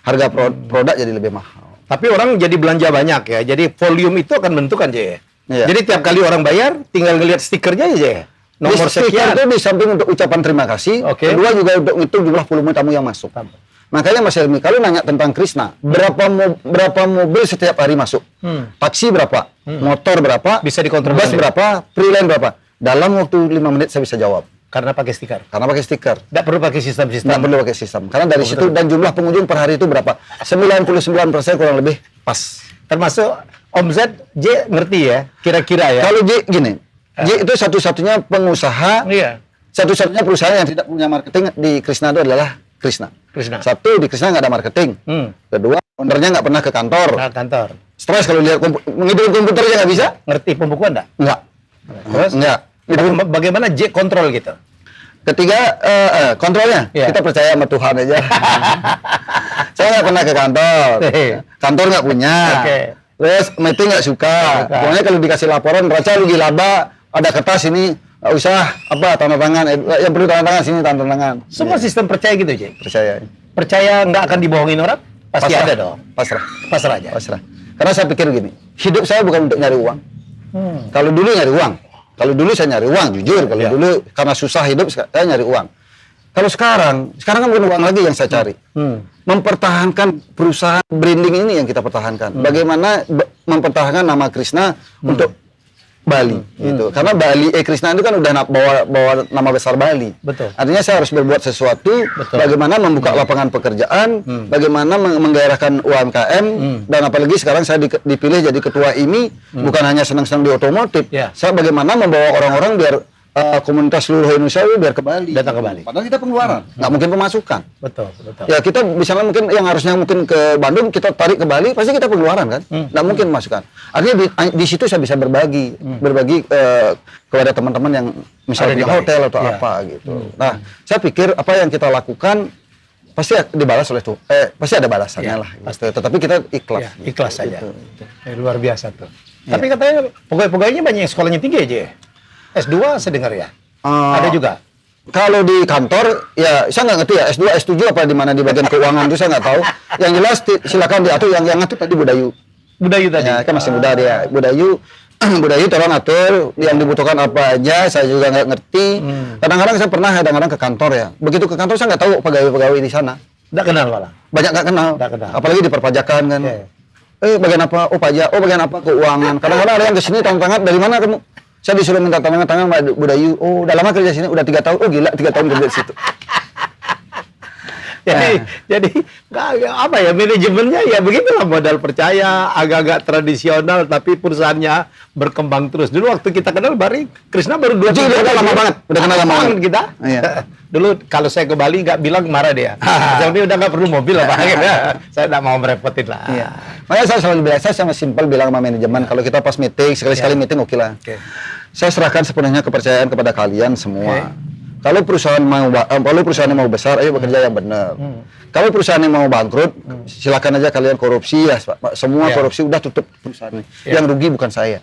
harga produk jadi lebih mahal. Tapi orang jadi belanja banyak ya. Jadi volume itu akan menentukan aja ya. Iya. Jadi tiap kali orang bayar, tinggal ngelihat stikernya aja ya. Nomor Di stiker sekian. itu di samping untuk ucapan terima kasih, Oke. kedua juga untuk ngitung jumlah volume tamu yang masuk. Makanya Mas Helmi, kalau nanya tentang Krishna, berapa mobil setiap hari masuk? Taksi berapa? Motor berapa? Bisa dikontrol Bus sendiri. berapa? Freelance berapa? Dalam waktu 5 menit saya bisa jawab. Karena pakai stiker. Karena pakai stiker. Tidak perlu pakai sistem-sistem. Nggak perlu pakai sistem. Karena dari situ dan jumlah pengunjung per hari itu berapa? 99% kurang lebih pas. Termasuk omzet J ngerti ya, kira-kira ya. Kalau J gini, J itu satu-satunya pengusaha, Iya. satu-satunya perusahaan yang tidak punya marketing di Krishna itu adalah Krishna. Krishna. Satu, di Krishna nggak ada marketing. Kedua, ownernya nggak pernah ke kantor. Nah, kantor. Stres kalau lihat menghitung komputer aja nggak bisa? Ngerti pembukuan enggak? Nggak. Terus? Nggak. Bagaimana J kontrol gitu? Ketiga, kontrolnya. Iya. Kita percaya sama Tuhan aja. Saya nggak pernah ke kantor. Kantor nggak punya. Oke. Terus meeting nggak suka. Pokoknya kalau dikasih laporan, raca rugi laba, ada kertas ini, nggak usah apa tanda tangan. Yang perlu tanda tangan sini tanda tangan. Semua sistem percaya gitu, J? Percaya. Percaya nggak akan dibohongin orang? Pasti Pasrah. ada dong. Pasrah. Pasrah aja. Pasrah. Karena saya pikir gini, hidup saya bukan untuk nyari uang. Kalau dulu nyari uang, kalau dulu saya nyari uang, jujur. Kalau dulu karena susah hidup, saya nyari uang. Kalau sekarang kan bukan uang lagi yang saya cari. Mempertahankan perusahaan branding ini yang kita pertahankan. Bagaimana mempertahankan nama Krishna untuk Bali, gitu. Karena Bali, Krishna itu kan udah bawa nama besar Bali. Betul. Artinya saya harus berbuat sesuatu. Bagaimana membuka lapangan pekerjaan, bagaimana menggairahkan UMKM, dan apalagi sekarang saya dipilih jadi ketua IMI, bukan hanya senang-senang di otomotif. Ya. Saya bagaimana membawa orang-orang biar komunitas seluruh Indonesia biar ke Bali. Datang ke Bali. Padahal kita pengeluaran. Nggak mungkin pemasukan. Betul. Ya kita misalnya mungkin yang harusnya mungkin ke Bandung kita tarik ke Bali pasti kita pengeluaran kan, nggak mungkin masukan. Artinya di situ saya bisa berbagi kepada teman-teman yang misalnya Ada di punya Bali. hotel atau Ya. apa gitu. Nah saya pikir apa yang kita lakukan pasti dibalas oleh tuh, pasti ada balasannya Ya, lah. Gitu. Tetapi kita ikhlas. Ya, ikhlas saja. Gitu. Luar biasa tuh. Tapi katanya pegawai-pegawainya banyak yang sekolahnya tinggi aja ya? S2 saya dengar ya? Ada juga? Kalau di kantor, ya saya nggak ngerti ya S2, S7 apa di mana di bagian keuangan itu saya nggak tahu. Yang jelas silakan diatur. Yang ngatur tadi Budayu. Budayu tadi? Ya, kan masih muda dia. Budayu, Budayu tolong atur yang dibutuhkan apa aja. Saya juga nggak ngerti. Kadang-kadang saya pernah ke kantor ya. Begitu ke kantor saya nggak tahu pegawai-pegawai di sana. Nggak kenal malah? Banyak nggak kenal. Nggak kenal. Apalagi di perpajakan kan. Iya. Bagian apa? Oh pajak. Oh bagian apa? Keuangan. Kadang-kadang ada yang kesini tanda tangan. Dari mana kamu? Saya disuruh minta tanda tangan sama Budayu. Oh udah lama kerja sini. Udah 3 tahun. Oh gila 3 tahun kerja di situ. Jadi apa ya, manajemennya ya begitulah, modal percaya, agak-agak tradisional, tapi perusahaannya berkembang terus. Dulu waktu kita kenal Krisna baru 2 tahun. Udah lama banget. Udah kenal lama banget kita. Iya. Dulu kalau saya ke Bali nggak bilang marah dia. Jadi udah nggak perlu mobil lah Pak. Saya nggak mau merepotin lah. Iya. Makanya saya selalu bilang, saya sama simpel bilang sama manajemen, kalau kita pas meeting, sekali-sekali meeting oke lah. Saya serahkan sepenuhnya kepercayaan kepada kalian semua. Kalau perusahaan mau besar, ayo bekerja yang benar. Kalau perusahaan yang mau bangkrut, silakan aja kalian korupsi ya. Semua korupsi udah tutup perusahaan. Yang rugi bukan saya.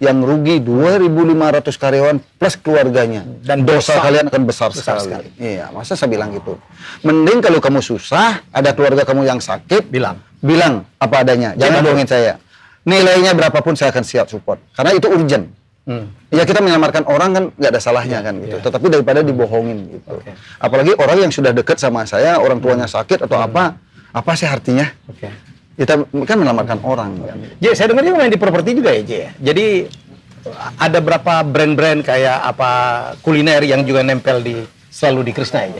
Yang rugi 2.500 karyawan plus keluarganya. Dan dosa kalian akan besar sekali. Iya, masa saya bilang gitu. Mending kalau kamu susah, ada keluarga kamu yang sakit, bilang apa adanya. Jangan bohongin saya. Nilainya berapapun saya akan siap support. Karena itu urgent. Ya kita menyelamatkan orang kan nggak ada salahnya kan gitu. Tetapi daripada dibohongin gitu. Apalagi orang yang sudah dekat sama saya, orang tuanya sakit atau apa sih artinya? Kita kan menyelamatkan orang. J, saya dengar juga main di properti juga ya J. Jadi ada berapa brand-brand kayak apa kuliner yang juga nempel selalu di Krisna ya J?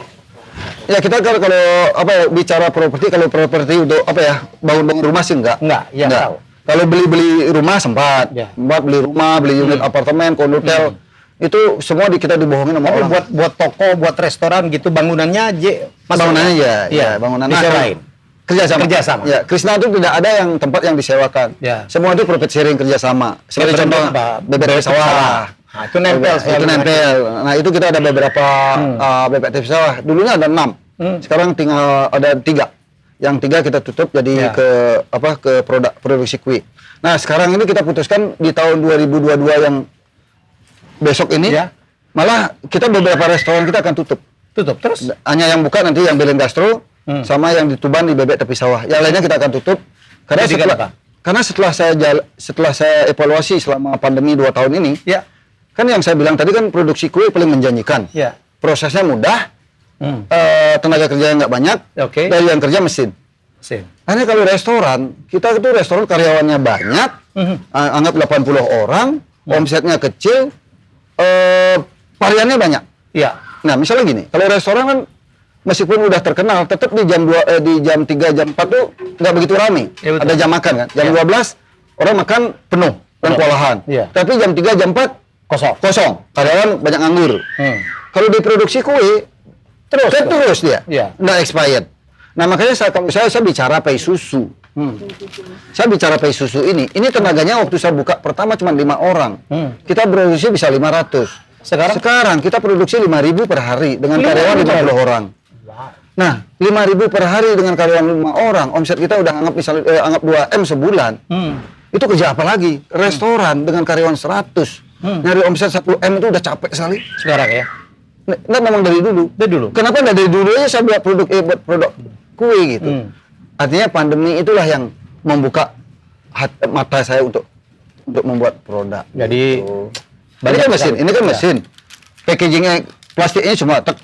Ya kita kalau apa ya, bicara properti, kalau properti untuk apa ya, bangun rumah sih enggak. Ya tahu. Kalau beli rumah sempat beli rumah, beli unit apartemen, kondotel, itu semua kita dibohongin sama orang. Buat toko, buat restoran gitu, bangunannya bangunannya bangunannya disewain. Kerjasama. Ya, Krisna itu tidak ada yang tempat yang disewakan. Semua itu profit sharing kerjasama. Seperti contoh bebek sawah. Nah, itu nempel. Nah, itu kita ada beberapa bebek sawah. Dulunya ada 6. Sekarang tinggal ada 3. Yang 3 kita tutup jadi ke produksi kue. Nah, sekarang ini kita putuskan di tahun 2022 yang besok ini, malah kita beberapa restoran kita akan tutup. Terus? Hanya yang buka nanti yang Belen Gastro, sama yang di Tuban di Bebek Tepi Sawah. Yang lainnya kita akan tutup. Karena setelah saya evaluasi selama pandemi 2 tahun ini, kan yang saya bilang tadi kan produksi kue paling menjanjikan. Prosesnya mudah. Tenaga kerja yang nggak banyak, dari yang kerja mesin. Hanya kalau restoran, kita itu restoran karyawannya banyak, anggap 80 orang, omsetnya kecil, variannya banyak. Nah, misalnya gini, kalau restoran kan meskipun udah terkenal, tetap di jam 3, jam 4 tuh nggak begitu ramai. Ada jam makan kan, jam 12 orang makan penuh dan kewalahan. Tapi jam 3, jam 4 kosong, karyawan banyak nganggur. Kalau diproduksi kue terus dia, nggak expired. Nah makanya saya bicara pay susu. Saya bicara pay susu ini tenaganya waktu saya buka pertama cuma 5 orang. Kita produksi bisa 500. Sekarang kita produksi 5.000 per hari dengan karyawan 50 orang. Nah 5.000 per hari dengan karyawan 5 orang, omset kita udah anggap 2M sebulan. Itu kerja apa lagi? Restoran dengan karyawan 100. Nyari omset 1M itu udah capek sekali. Sekarang ya? Nah, memang dari dulu. Kenapa nggak dari dulu aja saya buat produk kue gitu? Artinya pandemi itulah yang membuka mata saya untuk membuat produk. Jadi ini kan mesin. Packagingnya plastiknya cuma tek.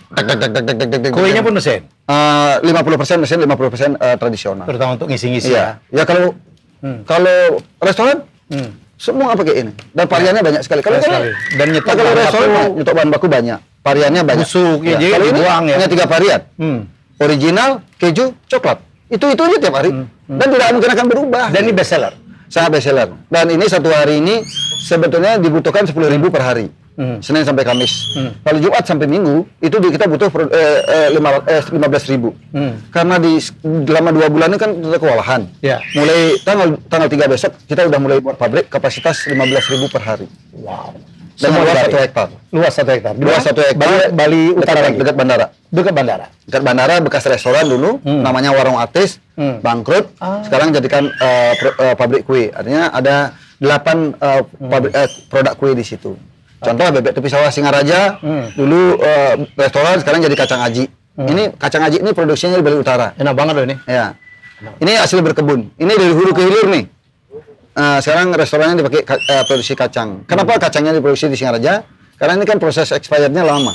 Kuenya pun mesin. 50% mesin, 50% tradisional. Terutama untuk ngisi-ngisi ya. Ya kalau restoran semua pakai ini dan variannya banyak sekali. Kalau nyetok bahan baku banyak. Variannya banyak. Busuk, kalau ini hanya 3 varian. Original, keju, coklat. Itu aja tiap hari. Dan tidak mungkin akan berubah. Dan ini best seller. Sangat best seller. Dan ini satu hari ini sebetulnya dibutuhkan 10.000 per hari. Senin sampai Kamis. Kalau Jumat sampai Minggu itu kita butuh 15.000. Karena selama 2 bulan ini kan kita kewalahan. Mulai tanggal 3 besok kita udah mulai buat pabrik kapasitas 15.000 per hari. Wow. Dengan luas 1 hektar. Luas 1 hektar. Luas 1 hektar. Bali Utara lagi. Dekat bandara. Dekat bandara bekas restoran dulu, namanya Warung Atis, bangkrut. Sekarang jadikan pabrik kue. Artinya ada 8 produk kue di situ. Contoh bebek tepi sawah Singaraja, dulu restoran, sekarang jadi kacang aji. Ini kacang aji ini produksinya di Bali Utara. Enak banget loh ini. Ya. Ini hasil berkebun. Ini dari hulu ke hilir nih. Sekarang restorannya dipakai produksi kacang. Kenapa kacangnya diproduksi di Singaraja? Karena ini kan proses expirednya lama.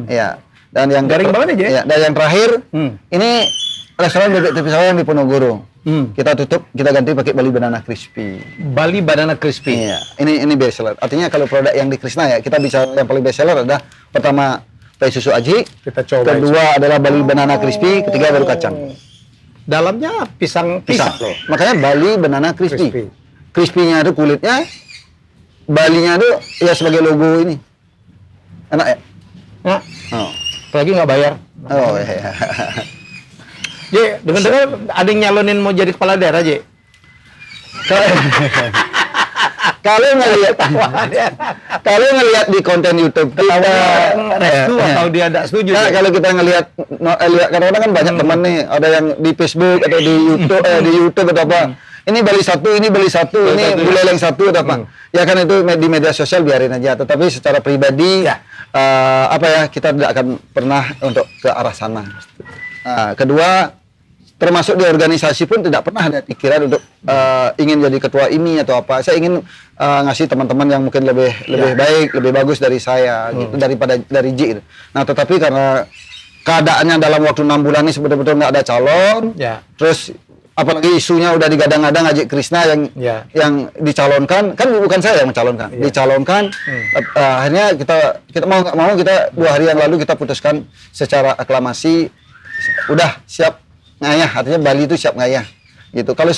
Ya. Dan yang garing banget aja. Ya. Dan yang terakhir, ini restoran bebek tepi sawah yang di Ponorogo. Kita tutup, kita ganti pakai Bali Banana Crispy. Bali Banana Crispy. Iya. Ini best seller. Artinya kalau produk yang di Krisna ya, kita bicara yang paling best seller adalah pertama teh susu aji. Kita coba. Kedua adalah Bali banana crispy, ketiga baru kacang. Dalamnya pisang loh. Makanya Bali banana crispy. Crispy. Crispy-nya itu kulitnya, Balinya itu ya sebagai logo ini. Enak ya? Nah, Oh. apalagi nggak bayar. Oh iya. J, dengar-dengar ada yang nyalonin mau jadi kepala daerah, J. Kalau ngelihat di konten YouTube kita Restu atau dia tidak setuju? Nah, kalau kita ngelihat kadang-kadang kan banyak teman nih, ada yang di Facebook atau di YouTube atau apa. Ini Bali satu, ini Bali satu, ini Buleleng satu atau apa. Ya kan itu di media sosial biarin aja. Tetapi secara pribadi kita tidak akan pernah untuk ke arah sana. Kedua, termasuk di organisasi pun tidak pernah ada pikiran untuk ingin jadi ketua ini atau apa. Saya ingin ngasih teman-teman yang mungkin lebih baik, lebih bagus dari saya gitu, daripada dari J. Nah, tetapi karena keadaannya dalam waktu 6 bulan ini betul-betul nggak ada calon, terus apalagi isunya udah digadang-gadang Ajik Krishna yang dicalonkan, kan bukan saya yang mencalonkan, dicalonkan. Akhirnya kita mau nggak mau, kita 2 hari yang lalu kita putuskan secara aklamasi, udah siap ngayah, artinya Bali itu siap ngayah gitu. Kalau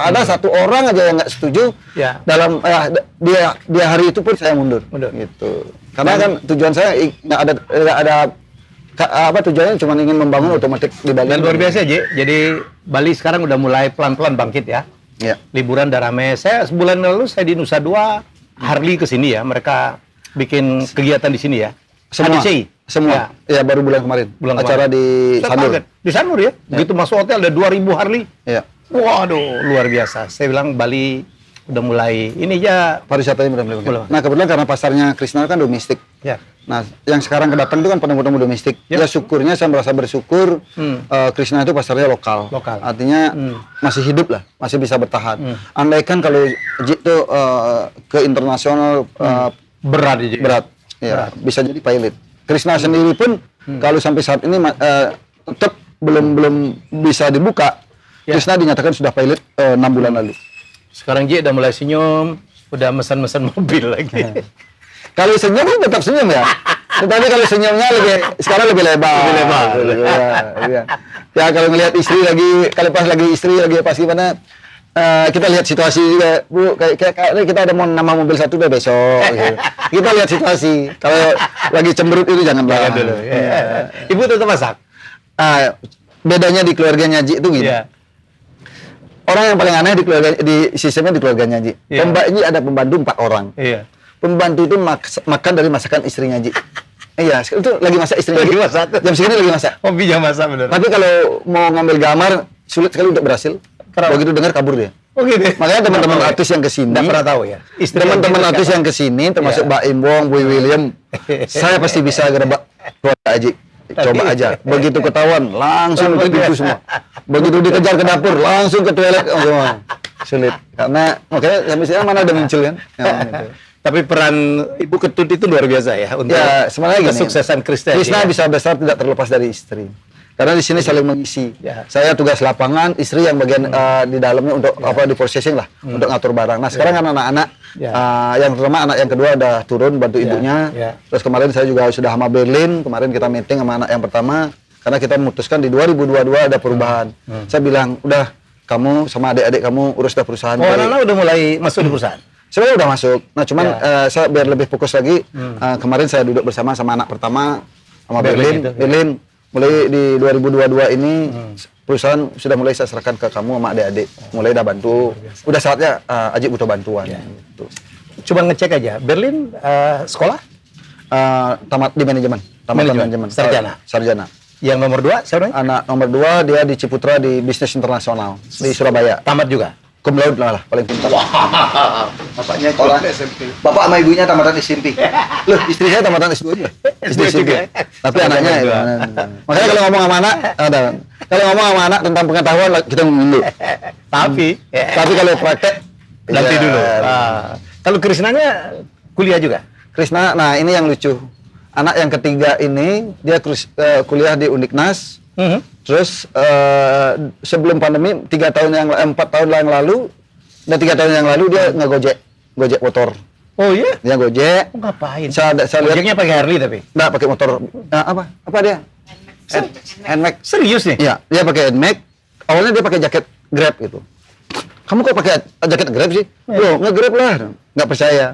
ada satu orang aja yang nggak setuju dalam dia hari itu pun saya mundur. Gitu. Karena kan tujuan saya nggak ada tujuannya cuma ingin membangun otomatis di Bali. Dan luar biasa, J. Jadi Bali sekarang udah mulai pelan-pelan bangkit ya. Liburan udah rame. Saya sebulan lalu saya di Nusa Dua, Harley ke sini ya. Mereka bikin kegiatan di sini ya. Semua. Ya, baru bulan kemarin. Acara di Sanur. Di Sanur ya. Begitu masuk hotel ada 2.000 Harley. Iya. Waduh, luar biasa. Saya bilang Bali udah mulai ini ya, pariwisatanya mulai. Nah, kebetulan karena pasarnya Krishna kan domestik. Ya. Nah, yang sekarang kedatang itu kan penamu-penamu domestik. Ya, syukurnya saya merasa bersyukur Krishna itu pasarnya lokal. Artinya masih hidup lah, masih bisa bertahan. Andaikan kalau itu ke internasional berat. Ya, bisa jadi pilot. Krishna sendiri pun kalau sampai saat ini tetap belum bisa dibuka. Krishna dinyatakan sudah pilot 6 bulan lalu. Sekarang J udah mulai senyum, udah mesen-mesen mobil lagi. Kalau senyum kan tetap senyum ya. Tetapi kalau senyumnya sekarang lebih lebar. Ya. Ya, kalau ngelihat istri lagi, kalau pas lagi istri lagi pas gimana, kita lihat situasi juga, Bu. Kayak kita ada mau nama mobil satu udah besok. Gitu. Kita lihat situasi. Kalau lagi cemberut itu jangan dulu. Ibu tetap masak. Bedanya di keluarganya Ji itu gini. Orang yang paling aneh di sistemnya di keluarganya Ji. Ji ada pembantu 4 orang. Pembantu itu makan dari masakan istrinya Ji. Iya, itu lagi masak istrinya Ji. Jam segini lagi masak. Hobinya masak bener. Tapi kalau mau ngambil gambar sulit sekali untuk berhasil. Begitu dengar kabur dia. Gitu. Makanya teman-teman artis yang kesini. Nggak pernah tahu ya. Teman-teman artis yang kesini, termasuk Mbak Imbong, Boy William, saya pasti bisa gerebek keluarga Aji. Coba aja. Begitu ketahuan, langsung ke pintu semua. Begitu dikejar ke dapur, langsung ke toilet. Sulit. Karena makanya sampai sekarang mana ada muncul kan. Tapi peran Ibu Ketut itu luar biasa ya untuk kesuksesan Krishna. Krishna bisa besar tidak terlepas dari istri. Karena di sini saling mengisi. Saya tugas lapangan, istri yang bagian di dalamnya untuk di processing lah, untuk ngatur barang. Nah, sekarang kan anak-anak yang pertama, anak yang kedua udah turun bantu ibunya. Terus kemarin saya juga sudah sama Berlin, kemarin kita meeting sama anak yang pertama karena kita memutuskan di 2022 ada perubahan. Saya bilang, "Udah kamu sama adik-adik kamu urus dah perusahaan." Oh, anak-anak udah mulai masuk di perusahaan. Sebenarnya udah masuk. Nah, cuman saya biar lebih fokus lagi, kemarin saya duduk bersama anak pertama sama Berlin. Mulai di 2022 ini perusahaan sudah mulai saya serahkan ke kamu sama adik-adik. Mulai dah bantu. Udah saatnya Aji butuh bantuan. Gitu. Coba ngecek aja. Berlin sekolah? Tamat di manajemen. Manajemen. Sarjana. Yang nomor 2 siapa? Anak nomor 2 dia di Ciputra di bisnis internasional di Surabaya. Tamat juga. Cum laude lah paling pintar. Bapaknya orang SMP. Bapak sama ibunya tamatan SMP. Loh, istri saya tamatan S2 juga. SD juga. Tapi anaknya makanya kalau ngomong sama anak, kalau ngomong sama anak tentang pengetahuan kita ngomong dulu. Tapi kalau praktek nanti dulu. Kalau Krishnanya kuliah juga. Krishna, nah ini yang lucu. Anak yang ketiga ini dia kuliah di Undiknas. Terus sebelum pandemi 4 tahun yang lalu dan 3 tahun yang lalu dia ngegojek motor. Oh iya? Dia Gojek. Oh, ngapain? Saya lihat Gojeknya pakai Harley tapi? nggak pakai motor apa dia? Nmax. Serius nih? Iya, dia pakai Nmax. Awalnya dia pakai jaket Grab gitu. Kamu kok pakai jaket Grab sih? Loh, nge-Grab lah. Nggak percaya.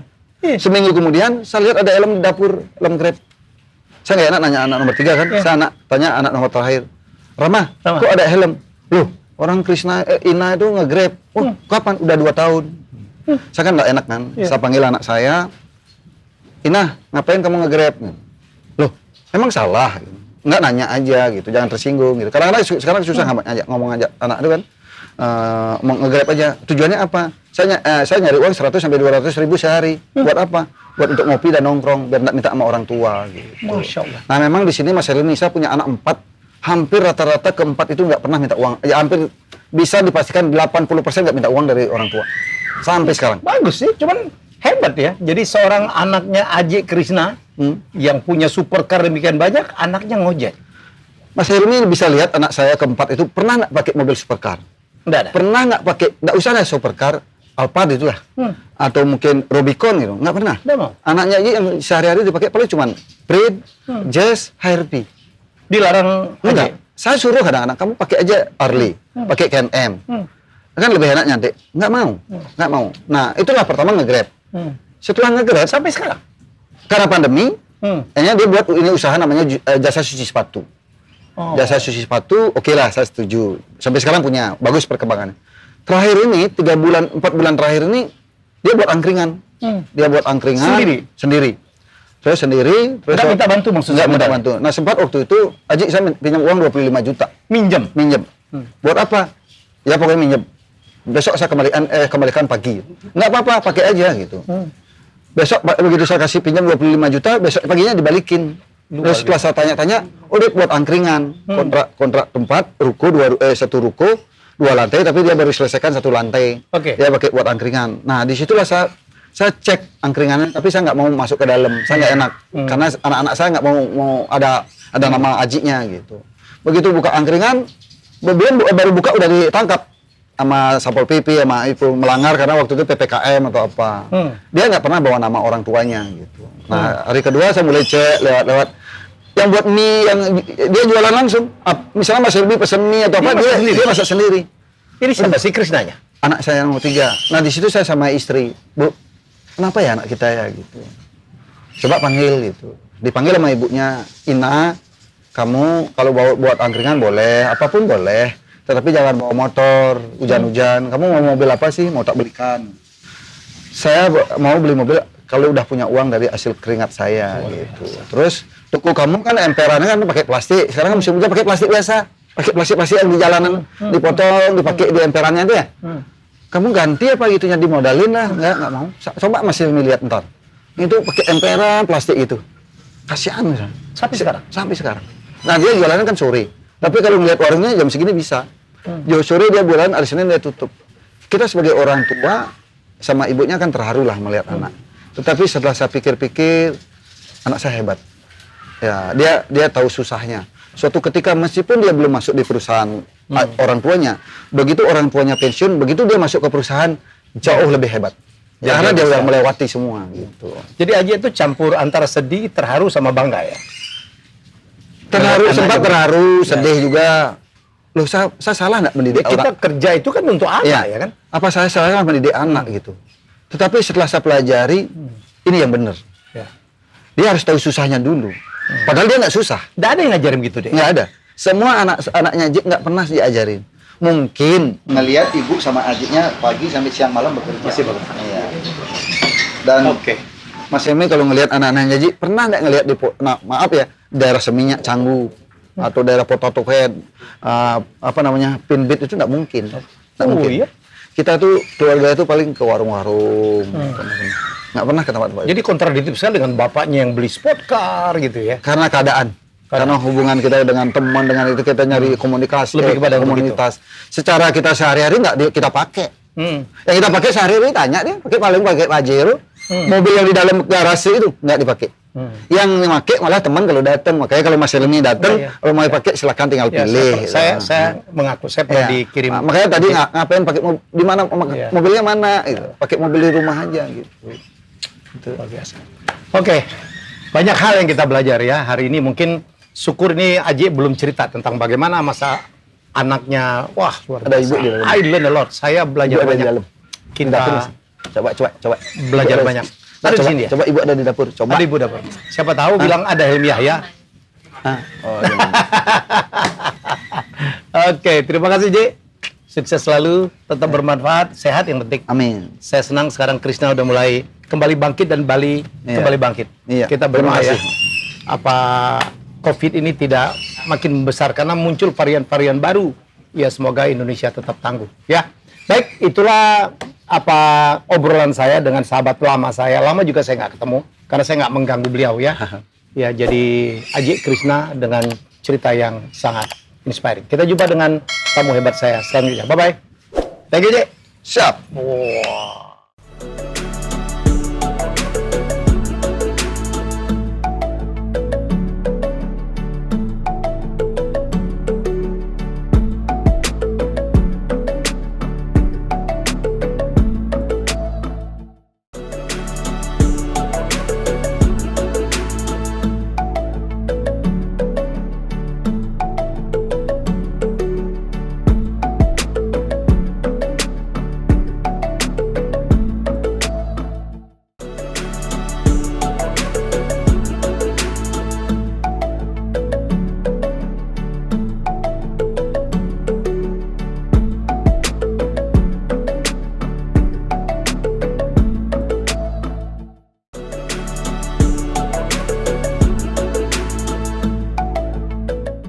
Iya. Seminggu kemudian saya lihat ada helm di dapur, helm Grab. Saya nggak enak nanya anak nomor 3 kan. Iya. Saya tanya anak nomor terakhir. Rama, kok ada helm? Loh, orang Krishna Ina itu nge-Grab. Oh, kapan? Udah 2 tahun. Saya kan nggak enak kan. Iya. Saya panggil anak saya. Ina, ngapain kamu nge-Grab? Loh, emang salah? Nggak nanya aja gitu, jangan tersinggung gitu. Kadang-kadang sekarang susah ngomong aja anak itu kan. Mau nge-Grab aja. Tujuannya apa? Saya nyari uang 100 sampai 200 ribu sehari. Buat apa? Buat untuk ngopi dan nongkrong, biar nggak minta sama orang tua gitu. Masya Allah. Nah memang di sini Mas Helmi, saya punya anak 4, hampir rata-rata keempat itu nggak pernah minta uang. Ya hampir bisa dipastikan 80% nggak minta uang dari orang tua. Sampai sekarang. Bagus sih, cuman hebat ya. Jadi seorang anaknya Aji Krishna yang punya supercar demikian banyak, anaknya ngojek. Mas Helmi bisa lihat anak saya keempat itu pernah nggak pakai mobil supercar? Nggak ada. Pernah nggak pakai, nggak usah lah supercar, Alphard itulah. Atau mungkin Rubicon gitu, nggak pernah. Nggak mau. Anaknya aja yang sehari-hari dipakai paling cuman Pride, Jazz, HRV. Dilarang Enggak. Aji. Saya suruh kadang-kadang kamu pakai aja Harley, pakai Can-Am. Kan lebih enak nyantik. Nggak mau, nggak mau. Nah, itulah pertama nge-Grab. Setelah nge-Grab, Sampai sekarang. karena pandemi, akhirnya dia buat ini usaha namanya jasa cuci sepatu. Oh. Jasa cuci sepatu, oke lah, saya setuju. Sampai sekarang punya, bagus perkembangannya. Terakhir ini, 3 bulan, 4 bulan terakhir ini, dia buat angkringan. Dia buat angkringan. Sendiri. Saya sendiri. Nggak minta bantu maksudnya? Nggak minta bantu. Nah sempat waktu itu, Aji saya pinjam uang 25 juta. Minjem. Buat apa? Ya pokoknya minjem. Besok saya kembalikan pagi. Nggak apa-apa, pakai aja gitu. Besok begitu saya kasih pinjam 25 juta, besok paginya dibalikin. Terus setelah saya tanya-tanya, oh dia buat angkringan, kontrak tempat, satu ruko, 2 lantai, tapi dia baru selesaikan 1 lantai. Oke. Dia pakai buat angkringan. Nah disitulah saya cek angkringannya, tapi saya nggak mau masuk ke dalam, saya nggak enak, karena anak-anak saya nggak mau ada nama Ajinya gitu. Begitu buka angkringan, baru buka udah ditangkap sama Satpol PP, sama itu melanggar karena waktu itu PPKM atau apa. Dia nggak pernah bawa nama orang tuanya gitu. Nah hari kedua saya mulai cek lewat yang buat mie, yang dia jualan langsung. Misalnya Mas Helmi pesen mie atau apa, dia masak sendiri. Ini siapa sih Krishnanya? Anak saya yang nomor 3. Nah di situ saya sama istri, Bu, kenapa ya anak kita ya gitu. Coba panggil gitu. Dipanggil sama ibunya, Ina, kamu kalau buat angkringan boleh, apapun boleh. Tetapi jangan bawa motor, hujan-hujan. Kamu mau mobil apa sih? Mau tak belikan? Saya mau beli mobil kalau udah punya uang dari hasil keringat saya gitu. Terus toko kamu kan emperannya kan pakai plastik. Sekarang kan musim hujan pakai plastik biasa. Pakai plastik yang di jalanan dipotong, dipakai di emperannya itu ya. Kamu ganti apa gitunya, dimodalin lah. Nggak mau. Coba masih lihat ntar. Itu pakai emperan plastik itu. Kasihan misalnya. Sampai sekarang? Sampai sekarang. Nah dia jualannya kan sore. Tapi kalau ngeliat warungnya jam segini bisa. Jam sore dia jualan, hari Senin dia tutup. Kita sebagai orang tua sama ibunya kan terharu lah melihat anak. Tetapi setelah saya pikir-pikir, anak saya hebat. Ya, dia tahu susahnya. Suatu ketika meskipun dia belum masuk di perusahaan orang tuanya, begitu orang tuanya pensiun, begitu dia masuk ke perusahaan jauh lebih hebat. Ya, karena dia udah melewati semua gitu. Jadi Aji itu campur antara sedih, terharu sama bangga ya? Terharu, sempat terharu, sedih juga. Loh, saya salah nggak mendidik Kita orang? kerja itu kan untuk anak ya kan? Apa saya salah mendidik anak gitu? Tetapi setelah saya pelajari, ini yang benar. Ya. Dia harus tahu susahnya dulu. Padahal dia nggak susah. Nggak ada yang ngajarin gitu deh. Nggak ada. Semua anaknya Ajik nggak pernah diajarin. Mungkin ngelihat ibu sama adiknya pagi sampai siang malam bekerja. Masih bagus. Iya. Dan Mas Emi kalau ngelihat anak-anaknya Ajik, pernah nggak ngelihat di maaf ya, daerah Seminyak, Canggu atau daerah Potato Head, Pinbit itu nggak mungkin. Nggak mungkin. Iya? Kita tuh keluarga itu paling ke warung-warung. Nggak pernah ke tempat-tempat. Jadi kontradiktif sekali dengan bapaknya yang beli sport car gitu ya? Karena keadaan. Karena hubungan kita dengan teman, dengan itu kita nyari komunikasi, Lebih kepada komunitas. Secara kita sehari-hari nggak kita pakai. Yang kita pakai sehari-hari tanya dia, pakai Pajero. Mobil yang di dalam garasi itu nggak dipakai. Yang dipakai malah teman kalau datang. Makanya kalau Mas Helmi datang, kalau mau pakai silakan tinggal pilih. Saya mengaku saya pernah dikirim. Makanya tadi ngapain pakai di mana mobilnya mana? Gitu. Pakai mobil di rumah aja gitu. Luar biasa. Oke, banyak hal yang kita belajar ya hari ini. Mungkin syukur ini Aji belum cerita tentang bagaimana masa anaknya. Wah, luar biasa. Ada ibu di dalam. I learn a lot. Saya belajar Ibu ada di banyak. dalam. Kita Coba. belajar Ibu banyak. Ada di coba, sini ya? Coba ibu ada di dapur. Coba. Ada ibu dapur. Siapa tahu bilang ada Helmi Yahya. Hah? Oh, jangan. Oke, terima kasih Ji. Sukses selalu, tetap bermanfaat, sehat yang penting. Amin. Saya senang sekarang Krishna udah mulai kembali bangkit dan Bali Iya. kembali bangkit. Iya. Kita Terima berdoa ya. kasih. Apa COVID ini tidak makin membesar karena muncul varian-varian baru. Ya semoga Indonesia tetap tangguh. Ya, baik itulah apa obrolan saya dengan sahabat lama saya. Lama juga saya nggak ketemu karena saya nggak mengganggu beliau ya. Ya jadi Aji Krishna dengan cerita yang sangat inspiring. Kita jumpa dengan tamu hebat saya selanjutnya. Bye bye. Thank you Ji. Siap. Wow.